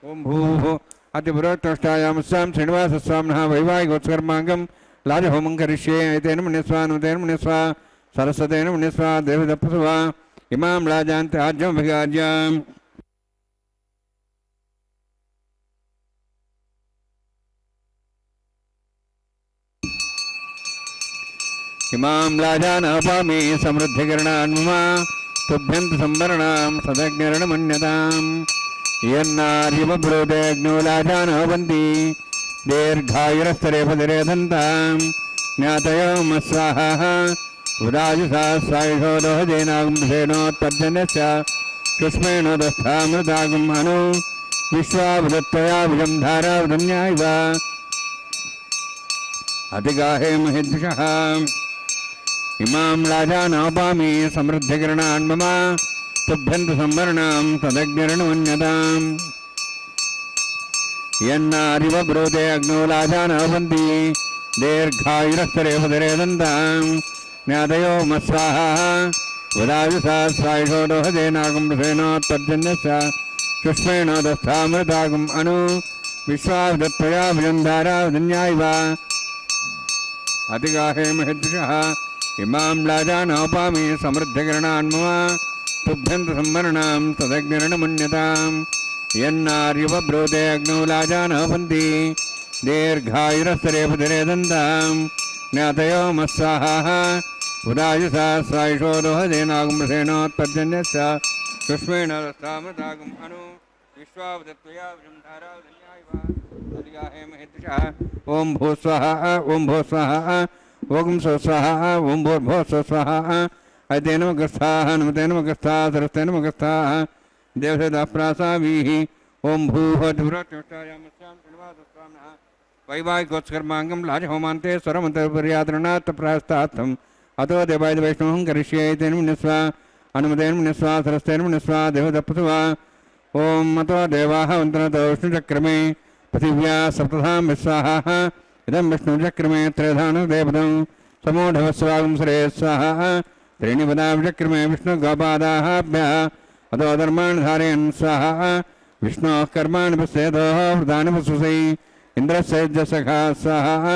ॐ भूः अतिपुरोत्तष्टायामस्यां श्रीनिवासस्वामिनः वैवाहिकोत्सकर्माङ्गं लाजहोमं करिष्ये अयते नमनिस्वा नमते नमनिस्वा सरस्वतेन मुनिस्वा देवदप्पसुवा इमां राजान्ते आज्यमभिगाज्याम् इमां राजानपामि समृद्धिकरणान् मम तुभ्यन्त संवरणां सदग्निरणमन्यताम् यन्नार्यमब्रूतेऽग्नो राजानवन्ति दीर्घायुरस्तरे पदरे दन्ताम् ज्ञातयो मस्वाहा उदाजुसास्वायुषो दोहदेनागुंसेनोत्पर्जन्यस्य कृष्मेणोदस्थामृतागुं अनु विश्वावृत्तया विजं धारावृन्यायव अतिगाहे महिद्विषः इमां राजानपामि समृद्धिकरणान् मम तुभ्यन्त संवरणां तदग्निरणमन्यताम् यन्नारिवब्रूते अग्नो राजानवन्ति दीर्घायुरस्तरे पदरे दन्ताम् ज्ञातयो मस्वाहा उदाजुसास्वायुषो दोहदेनागुंसेनोत्पर्जन्यस्य कृष्मेणोदस्थामृतागुम् अनु विश्वावृत्तया विजं धारावृन्यायव अतिगाहे महिद्विषः इमां राजानपामि समृद्धिकरणान् मम तुभ्यन्त संवरणां तदग्निरणमन्यताम् यन्नार्यवब्रूते अग्नो राजानवन्ति दीर्घायुरस्तरे पदरे दन्ताम् ज्ञातयो मस्वाहा उदाजुसास्वायुषो दोहदेनागुंसेनोत्पर्जन्यस्य कृष्मेणोदस्थामृतागुम् अनु विश्वावृत्तया विजं धारावृन्यायव ओम भू स्वाहा ओम भू स्वाहा ओम स्व स्वाहा ओम भूर्भुव स्व स्वाहा अयते नमः स्वाहा नमते नमः स्वाहा सरस्ते नमः स्वाहा देवसेदाप्रासावीः ओम भूर्भुवस्वाहा वैवाहिकोत्सकर्मांगं लाजहोमान्ते स्वरमन्तपर्यादरणात् प्रास्तात्थम् अतो देवाय वैष्णवं करिष्ये तेन मुनिस्वा अनुमतेन मुनिस्वा सरस्तेन मुनिस्वा देवदप्पसुवा ओम अतो देवाः वन्दनतो विष्णुचक्रमे पृथिव्या सप्तधां विस्वाहा इदं विष्णुचक्रमे त्रयधानदेवतं समूढवस्वागं सरे स्वाहा त्रीणि पदा विचक्रमे विष्णुगोपादाभ्यः अतो धर्माणि धारयन् स्वाहा विष्णोः कर्माणि पश्येतोः वृतानि पशुसै इन्द्रस्य सखा स्वाहा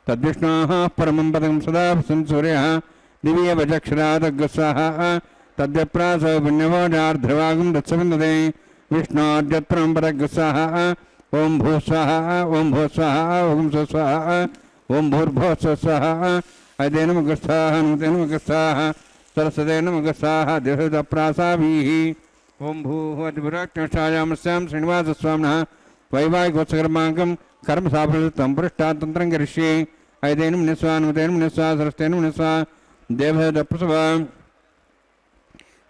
तद्विष्णोः परमं पदं सदा पश्यन् सूर्यः दिव्यवचक्षरादग् स्वाहा तद्यप्रासो पुण्यवोजार्ध्रवागं दत्सविन्दते विष्णोद्यत्रं पदग् स्वाहा ओम भू स्वाहा ओम भू स्वाहा ओम स्व स्वाहा ओम भूर्भुवः स्व स्वाहा अयते नमः स्वाहा नमते नमः स्वाहा सरस्वते नमः स्वाहा देवसेदाप्रासावीः ओम भूर्भुवस्वाहा श्रीनिवासस्वामिनः वैवाहिकोत्सकर्माङ्गं कर्म साफल्यं पुरुष्टातन्त्रं करिष्ये अयते नमः स्वाहा नमते नमः स्वाहा सरस्वते नमः स्वाहा देवसेदाप्रासावीः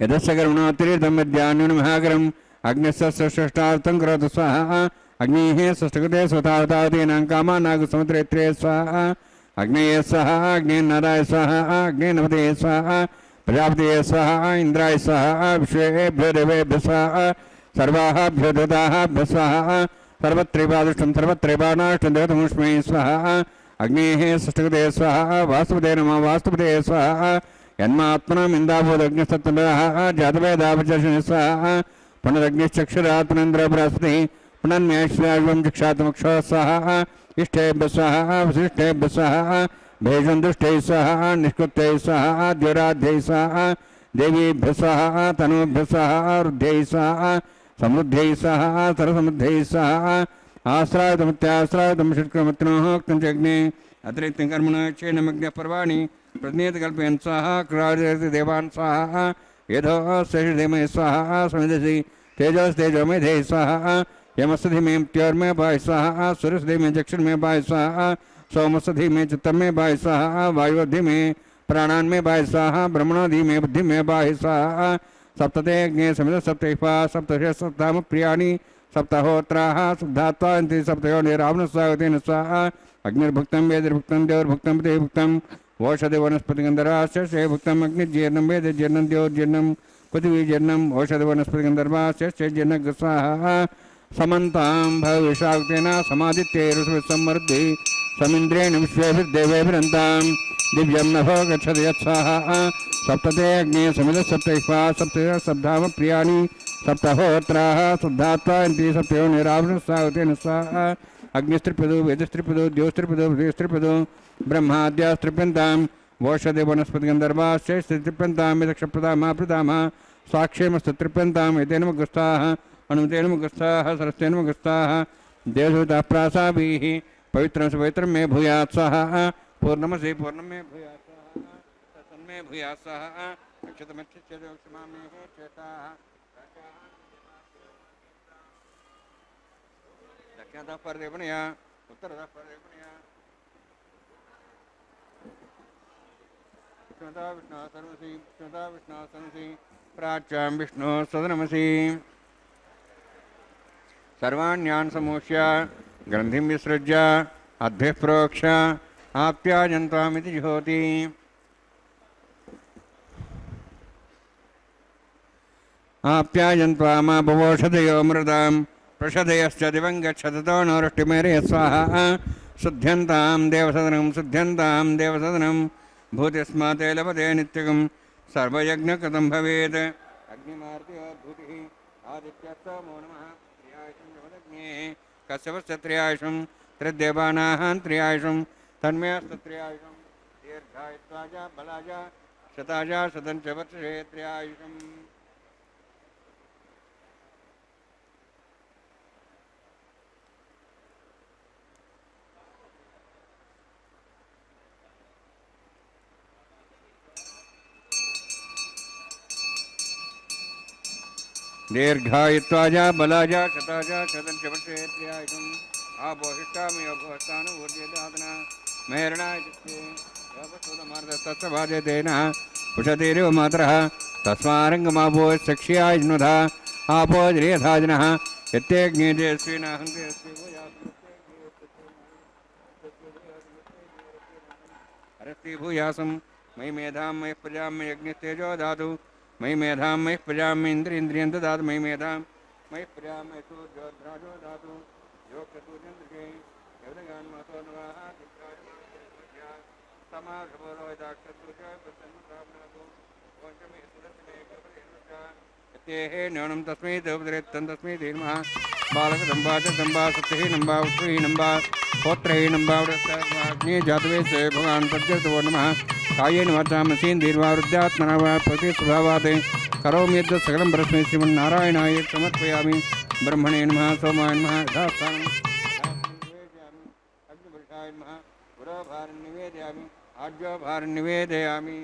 यदस्य कर्मणोत्तरीतं विद्यान्यूनं महाकरम् अग्निस्य षष्ठार्थं करोतु स्वाहा अग्निः षष्ठकृते स्वतावतावतीनां कामानागसमुद्रेत्रे स्वाहा अग्नये स्वाहा अग्नेन्नादाय स्वाहा अग्नेन्नपतये स्वाहा प्रजापतये स्वाहा इंद्राय स्वाहा विश्वेभ्यो देवेभ्यो स्वाहा सर्वाभ्यो देवताभ्यो स्वाहा सर्वत्रैवादृष्टं सर्वत्रैवानाष्टं देवतमुष्मै स्वाहा अग्नेः षष्ठकृते स्वाहा वास्तुपते नमः वास्तुपते स्वाहा यन्मात्मनम् इन्दाभूदग्निस्तत्पुनः जातवेदापचर्षणे स्वाहा पुनरग्निश्चक्षुरात्मनेन्द्र बृहस्पतिः पुनर्न्याश्वां चक्षात्मक्षो स्वाहा इष्टेभ्यः स्वाहा वसिष्ठेभ्यः स्वाहा भेषं दुष्टैः स्वाहा निष्कृत्यैः स्वाहा द्योराध्यैः स्वाहा देवीभ्यः स्वाहा तनूभ्यः स्वाहा रुद्ध्यैः स्वाहा समृद्ध्यैः स्वाहा सरसमृद्ध्यैः स्वाहा आश्रायतमत्याश्रायतं षट्क्रमत्नोः उक्तं च अग्ने अतिरिक्तं कर्मणः चेनमग्न्यः पर्वाणि प्रतिनियतकल्पयन् स्वाहा क्राजयति देवान् स्वाहा यथो शेषधीमहि स्वाहा समिधसि तेजोस्तेजोमेधे स्वाहा यमस्धीमे त्योर्मे भाय स्वाहा सूर्यस्धीमे चक्षुर्मे भाय स्वाहा सोमस्धीमे चित्तमे भाय स्वाहा वायुधीमे प्राणान्मे भाय स्वाहा ब्रह्मणोधीमे बुद्धिमे भाय स्वाहा सप्तते अग्ने समिध सप्तैपा सप्तश सप्ताम प्रियाणि सप्तहोत्राः शुद्धात्वान्ति सप्तयो निरावणस्वागतेन स्वाहा अग्निर्भुक्तं वेदिर्भुक्तं देवर्भुक्तं पतिभुक्तं ओषधि वनस्पतिगन्धर्वाश्चे भुक्तम् अग्निजीर्णं वेदजीर्णं द्योर्जीर्णं पृथिवीजीर्णम् ओषधि वनस्पतिगन्धर्वाश्चे जीर्णं स्वाहा समन्तां भविषाक्तेन समादित्यैरुसमृद्धि समिन्द्रेण विश्वेभिर्देवेभिरन्तां दिव्यं नभो गच्छति यत्स्वाहा सप्तते अग्ने समिधः सप्तैः सप्तश सप्ताम प्रियाणि सप्तहोत्राः शुद्धात्वान्ति सप्तयो निरावणस्वागतेन स्वाहा अग्निस्त्रिपदो वेदस्त्रिपदो द्योस्त्रिपदो पृथिवीस्त्रिपदो ब्रह्माद्यास्त्रिप्यन्ताम् ओषधि वनस्पतिगन्धर्वाश्चैस्त्रिप्यन्तां यदक्षप्रदामाप्रदामः साक्षेमस्तत्रिप्यन्ताम् एते नमः स्वाहा अनुमते नमः स्वाहा सरस्ते नमः स्वाहा देवसेदाप्रासावीः पवित्रं स पवित्रं मे भूयात् स्वाहा पूर्णमसि पूर्णं मे भूयात् स्वाहा तन्मे भूयात् स्वाहा अक्षतमक्षमां मे चेताः दक्षिणतः परदेवनया उत्तरतः परदेवनया विष्णुता विष्णुः सर्वसि विष्णुता विष्णुः सर्वसि प्राच्यां विष्णुः सदनमसि सर्वाण्यान् समूष्य ग्रन्थिं विसृज्य अद्भिः प्रोक्ष्य आप्यायन्त्वामिति जुहोति आप्यायन्त्वामापवोषधयो मृतां प्रषधयश्च दिवं गच्छतो नो वृष्टिमेरे स्वाहा शुद्ध्यन्तां देवसदनं भूतिस्माते लभते नित्यकं सर्वयज्ञकृतं भवेत् अग्निमार्तिभूतिः आदित्यस्तमो नमः त्र्यायुषं जमदग्नेः कश्यपस्य त्र्यायुषं त्रिदेवानाः त्र्यायुषं तन्मयस्तत्र्यायुषं दीर्घायुत्वाय बलाय शताय शतं च वर्षे त्र्यायुषम् दीर्घायुत्वाय बलाय शताय शतं च वर्षे त्र्यायुषम् ಆಪೋಹಿಷ್ಟಾಮಿ ಅಪೋಹಿಷ್ಟಾನು ಊರ್ಜಿದಾತನ ಮೇರಣಾಯತಿಷ್ಟೇ ಯೋಪಸೂದಮಾರ್ಧಸ್ತಸ್ಯ ಭಾಜಯತೇನ ಪುಷತಿರಿವ ಮಾತರಃ ತಸ್ಮಾರಂಗಮಾಪೋ ಸಕ್ಷ್ಯಾಜ್ನುಧ ಆಪೋ ಜಿರೇಧಾಜಿನಃ ಯತ್ತೇಜ್ಞೇತೆ ಸ್ವೇನಾಹಂತೆ हरस्ति भूयासं मयि मेधां मयि प्रजां मयि यज्ञस्तेजो दातु मयि मेधां मयि प्रजां मयि इन्द्रियं ददातु मयि मेधां मयि प्रजां मयि सूर्योद्राजो दातु योगचतुर्चन्द्रिके यवदगान् मातो नवाः न्यूनं तस्मै तस्मै धीर्मः बालकदम्बा च दम्बा सत्यः नम्बा उत्सुही नम्बा पौत्रः नम्बा वृत्ताग्नि जातवे च भगवान् प्रज्वलितो नमः कायेन वाचा मसीन् दीर्वा वृद्धात्मना वा प्रति स्वभावात् करोमि यद् सकलं परस्मै श्रीमन्नारायणाय समर्पयामि ब्रह्मणे नमः सोमाय नमः यथास्थानं अग्निपुरुषाय नमः पुरोभारं निवेदयामि आज्योभारं निवेदयामि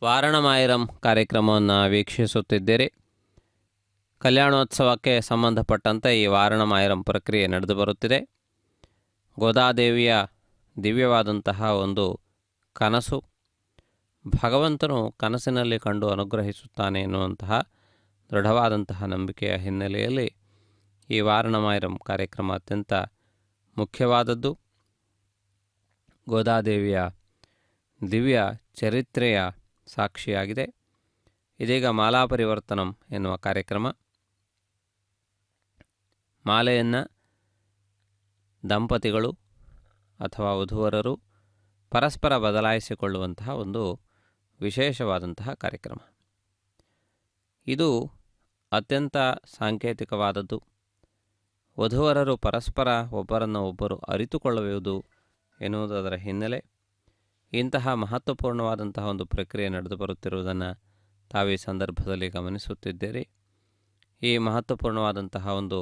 ವಾರಣಮಾಯಿರಂ ಕಾರ್ಯಕ್ರಮವನ್ನು ವೀಕ್ಷಿಸುತ್ತಿದ್ದೀರಿ. ಕಲ್ಯಾಣೋತ್ಸವಕ್ಕೆ ಸಂಬಂಧಪಟ್ಟಂತೆ ಈ ವಾರಣಮಾಯಿರಂ ಪ್ರಕ್ರಿಯೆ ನಡೆದು ಬರುತ್ತಿದೆ. ಗೋದಾದೇವಿಯ ದಿವ್ಯವಾದಂತಹ ಒಂದು ಕನಸು, ಭಗವಂತನು ಕನಸಿನಲ್ಲಿ ಕಂಡು ಅನುಗ್ರಹಿಸುತ್ತಾನೆ ಎನ್ನುವಂತಹ ದೃಢವಾದಂತಹ ನಂಬಿಕೆಯ ಹಿನ್ನೆಲೆಯಲ್ಲಿ ಈ ವಾರಣಮಾಯಿರಂ ಕಾರ್ಯಕ್ರಮ ಅತ್ಯಂತ ಮುಖ್ಯವಾದದ್ದು. ಗೋದಾದೇವಿಯ ದಿವ್ಯ ಚರಿತ್ರೆಯ ಸಾಕ್ಷಿಯಾಗಿದೆ. ಇದೀಗ ಮಾಲಾ ಪರಿವರ್ತನಂ ಎನ್ನುವ ಕಾರ್ಯಕ್ರಮ. ಮಾಲೆಯನ್ನು ದಂಪತಿಗಳು ಅಥವಾ ವಧುವರರು ಪರಸ್ಪರ ಬದಲಾಯಿಸಿಕೊಳ್ಳುವಂತಹ ಒಂದು ವಿಶೇಷವಾದಂತಹ ಕಾರ್ಯಕ್ರಮ. ಇದು ಅತ್ಯಂತ ಸಾಂಕೇತಿಕವಾದದ್ದು. ವಧುವರರು ಪರಸ್ಪರ ಒಬ್ಬರನ್ನು ಒಬ್ಬರು ಅರಿತುಕೊಳ್ಳುವುದು ಎನ್ನುವುದು ಅದರ ಹಿನ್ನೆಲೆ. ಇಂತಹ ಮಹತ್ವಪೂರ್ಣವಾದಂತಹ ಒಂದು ಪ್ರಕ್ರಿಯೆ ನಡೆದು ಬರುತ್ತಿರುವುದನ್ನು ತಾವೀ ಸಂದರ್ಭದಲ್ಲಿ ಗಮನಿಸುತ್ತಿದ್ದೀರಿ. ಈ ಮಹತ್ವಪೂರ್ಣವಾದಂತಹ ಒಂದು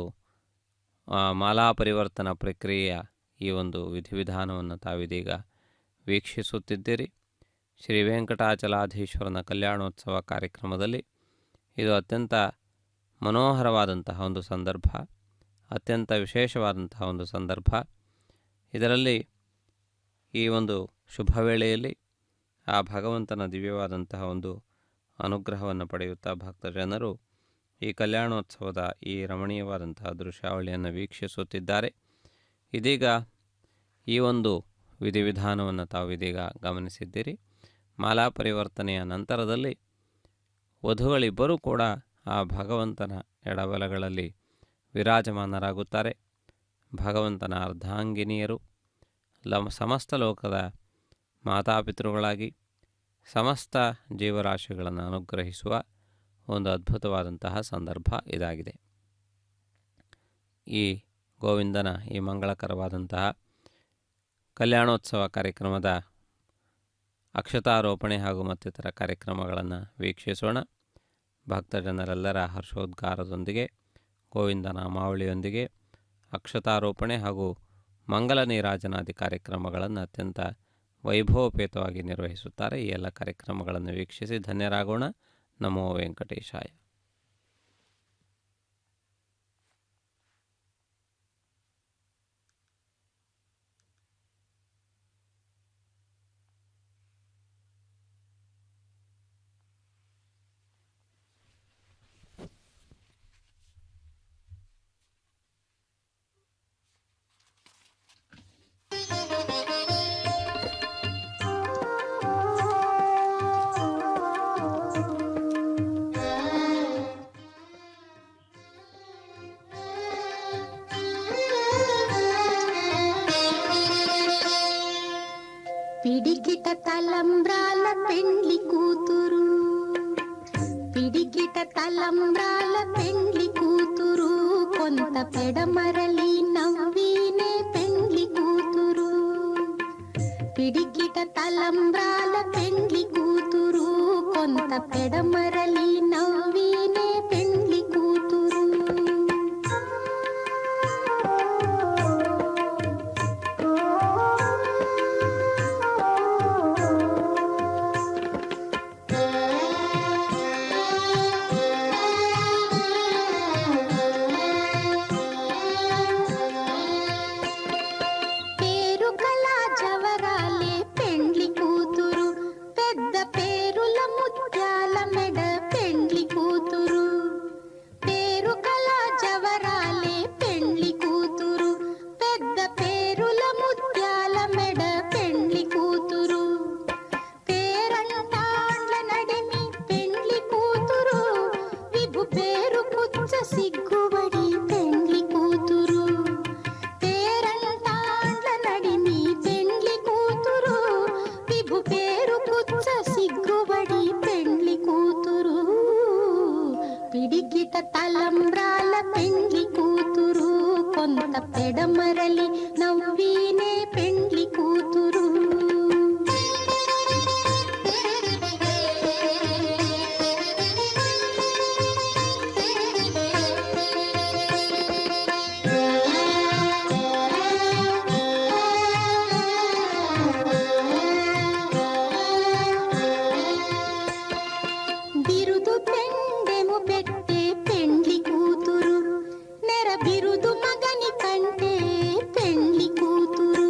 ಮಾಲಾ ಪರಿವರ್ತನ ಪ್ರಕ್ರಿಯೆಯ ಈ ಒಂದು ವಿಧಿವಿಧಾನವನ್ನು ತಾವಿದೀಗ ವೀಕ್ಷಿಸುತ್ತಿದ್ದೀರಿ. ಶ್ರೀ ವೆಂಕಟಾಚಲಾಧೀಶ್ವರನ ಕಲ್ಯಾಣೋತ್ಸವ ಕಾರ್ಯಕ್ರಮದಲ್ಲಿ ಇದು ಅತ್ಯಂತ ಮನೋಹರವಾದಂತಹ ಒಂದು ಸಂದರ್ಭ, ಅತ್ಯಂತ ವಿಶೇಷವಾದಂತಹ ಒಂದು ಸಂದರ್ಭ. ಇದರಲ್ಲಿ ಈ ಒಂದು ಶುಭ ವೇಳೆಯಲ್ಲಿ ಆ ಭಗವಂತನ ದಿವ್ಯವಾದಂತಹ ಒಂದು ಅನುಗ್ರಹವನ್ನು ಪಡೆಯುತ್ತಾ ಭಕ್ತಜನರು ಈ ಕಲ್ಯಾಣೋತ್ಸವದ ಈ ರಮಣೀಯವಾದಂತಹ ದೃಶ್ಯಾವಳಿಯನ್ನು ವೀಕ್ಷಿಸುತ್ತಿದ್ದಾರೆ. ಇದೀಗ ಈ ಒಂದು ವಿಧಿವಿಧಾನವನ್ನು ತಾವು ಇದೀಗ ಗಮನಿಸಿದ್ದೀರಿ. ಮಾಲಾ ಪರಿವರ್ತನೆಯ ನಂತರದಲ್ಲಿ ವಧುಗಳಿಬ್ಬರೂ ಕೂಡ ಆ ಭಗವಂತನ ಎಡಬಲಗಳಲ್ಲಿ ವಿರಾಜಮಾನರಾಗುತ್ತಾರೆ. ಭಗವಂತನ ಅರ್ಧಾಂಗಿನಿಯರು ಸಮಸ್ತ ಲೋಕದ ಮಾತಾಪಿತೃಗಳಾಗಿ ಸಮಸ್ತ ಜೀವರಾಶಿಗಳನ್ನು ಅನುಗ್ರಹಿಸುವ ಒಂದು ಅದ್ಭುತವಾದಂತಹ ಸಂದರ್ಭ ಇದಾಗಿದೆ. ಈ ಗೋವಿಂದನ ಈ ಮಂಗಳಕರವಾದಂತಹ ಕಲ್ಯಾಣೋತ್ಸವ ಕಾರ್ಯಕ್ರಮದ ಅಕ್ಷತಾರೋಪಣೆ ಹಾಗೂ ಮತ್ತಿತರ ಕಾರ್ಯಕ್ರಮಗಳನ್ನು ವೀಕ್ಷಿಸೋಣ. ಭಕ್ತಜನರೆಲ್ಲರ ಹರ್ಷೋದ್ಗಾರದೊಂದಿಗೆ, ಗೋವಿಂದ ನಾಮಾವಳಿಯೊಂದಿಗೆ ಅಕ್ಷತಾರೋಪಣೆ ಹಾಗೂ ಮಂಗಲ ನೀರಾಜನಾದಿ ಕಾರ್ಯಕ್ರಮಗಳನ್ನು ಅತ್ಯಂತ ವೈಭವೋಪೇತವಾಗಿ ನಿರ್ವಹಿಸುತ್ತಾರೆ. ಈ ಎಲ್ಲ ಕಾರ್ಯಕ್ರಮಗಳನ್ನು ವೀಕ್ಷಿಸಿ ಧನ್ಯರಾಗೋಣ. ನಮೋ ವೆಂಕಟೇಶಾಯ. పిడికిట తలంబ్రాల పెండ్లి కూతురు, కొంత పెడమరలి నవ్వీనే పెండ్లి కూతురు. పిడికిట తలంబ్రాల పెండ్లి కూతురు, కొంత పెడమరలి నవ్వీనే పెండ్లి కూతురు. సిగ్గుబడి పెండ్లి కూతురు, పేరంటాండ్ల నడిమి పెండ్లి కూతురు, విభు పేరు పుచ్చ సిగ్గుబడి పెండ్లి కూతురు. పిడికిట తలంబ్రాల పెండ్లి కూతురు, కొంత పెడమరలి నవ్వీనే పెండ్లి కూతురు. బిరుదు పెండెము పెట్టే పెండ్లి కూతురు, నెర బిరుదు మగని కంటే పెండ్లి కూతురు.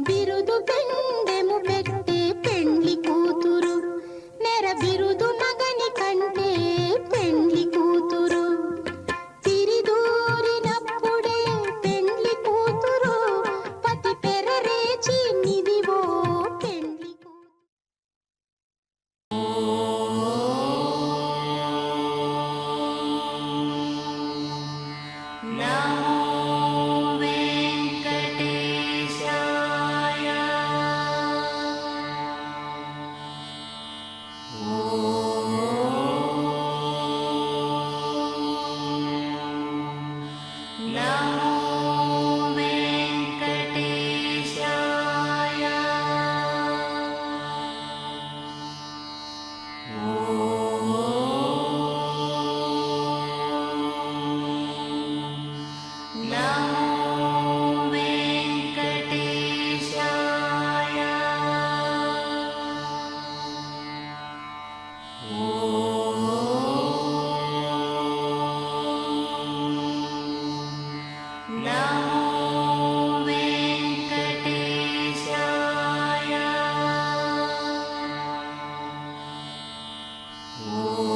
బిరుదు పెండెము పెట్టే పెండ్లి కూతురు, నెర బిరుదు మగని కంటే పెండ్లి కూతురు. తిరిదూరినప్పుడే పెండ్లి కూతురు, పతి పెరరేచి నిదివో పెండ్లి కూతురు. ఓ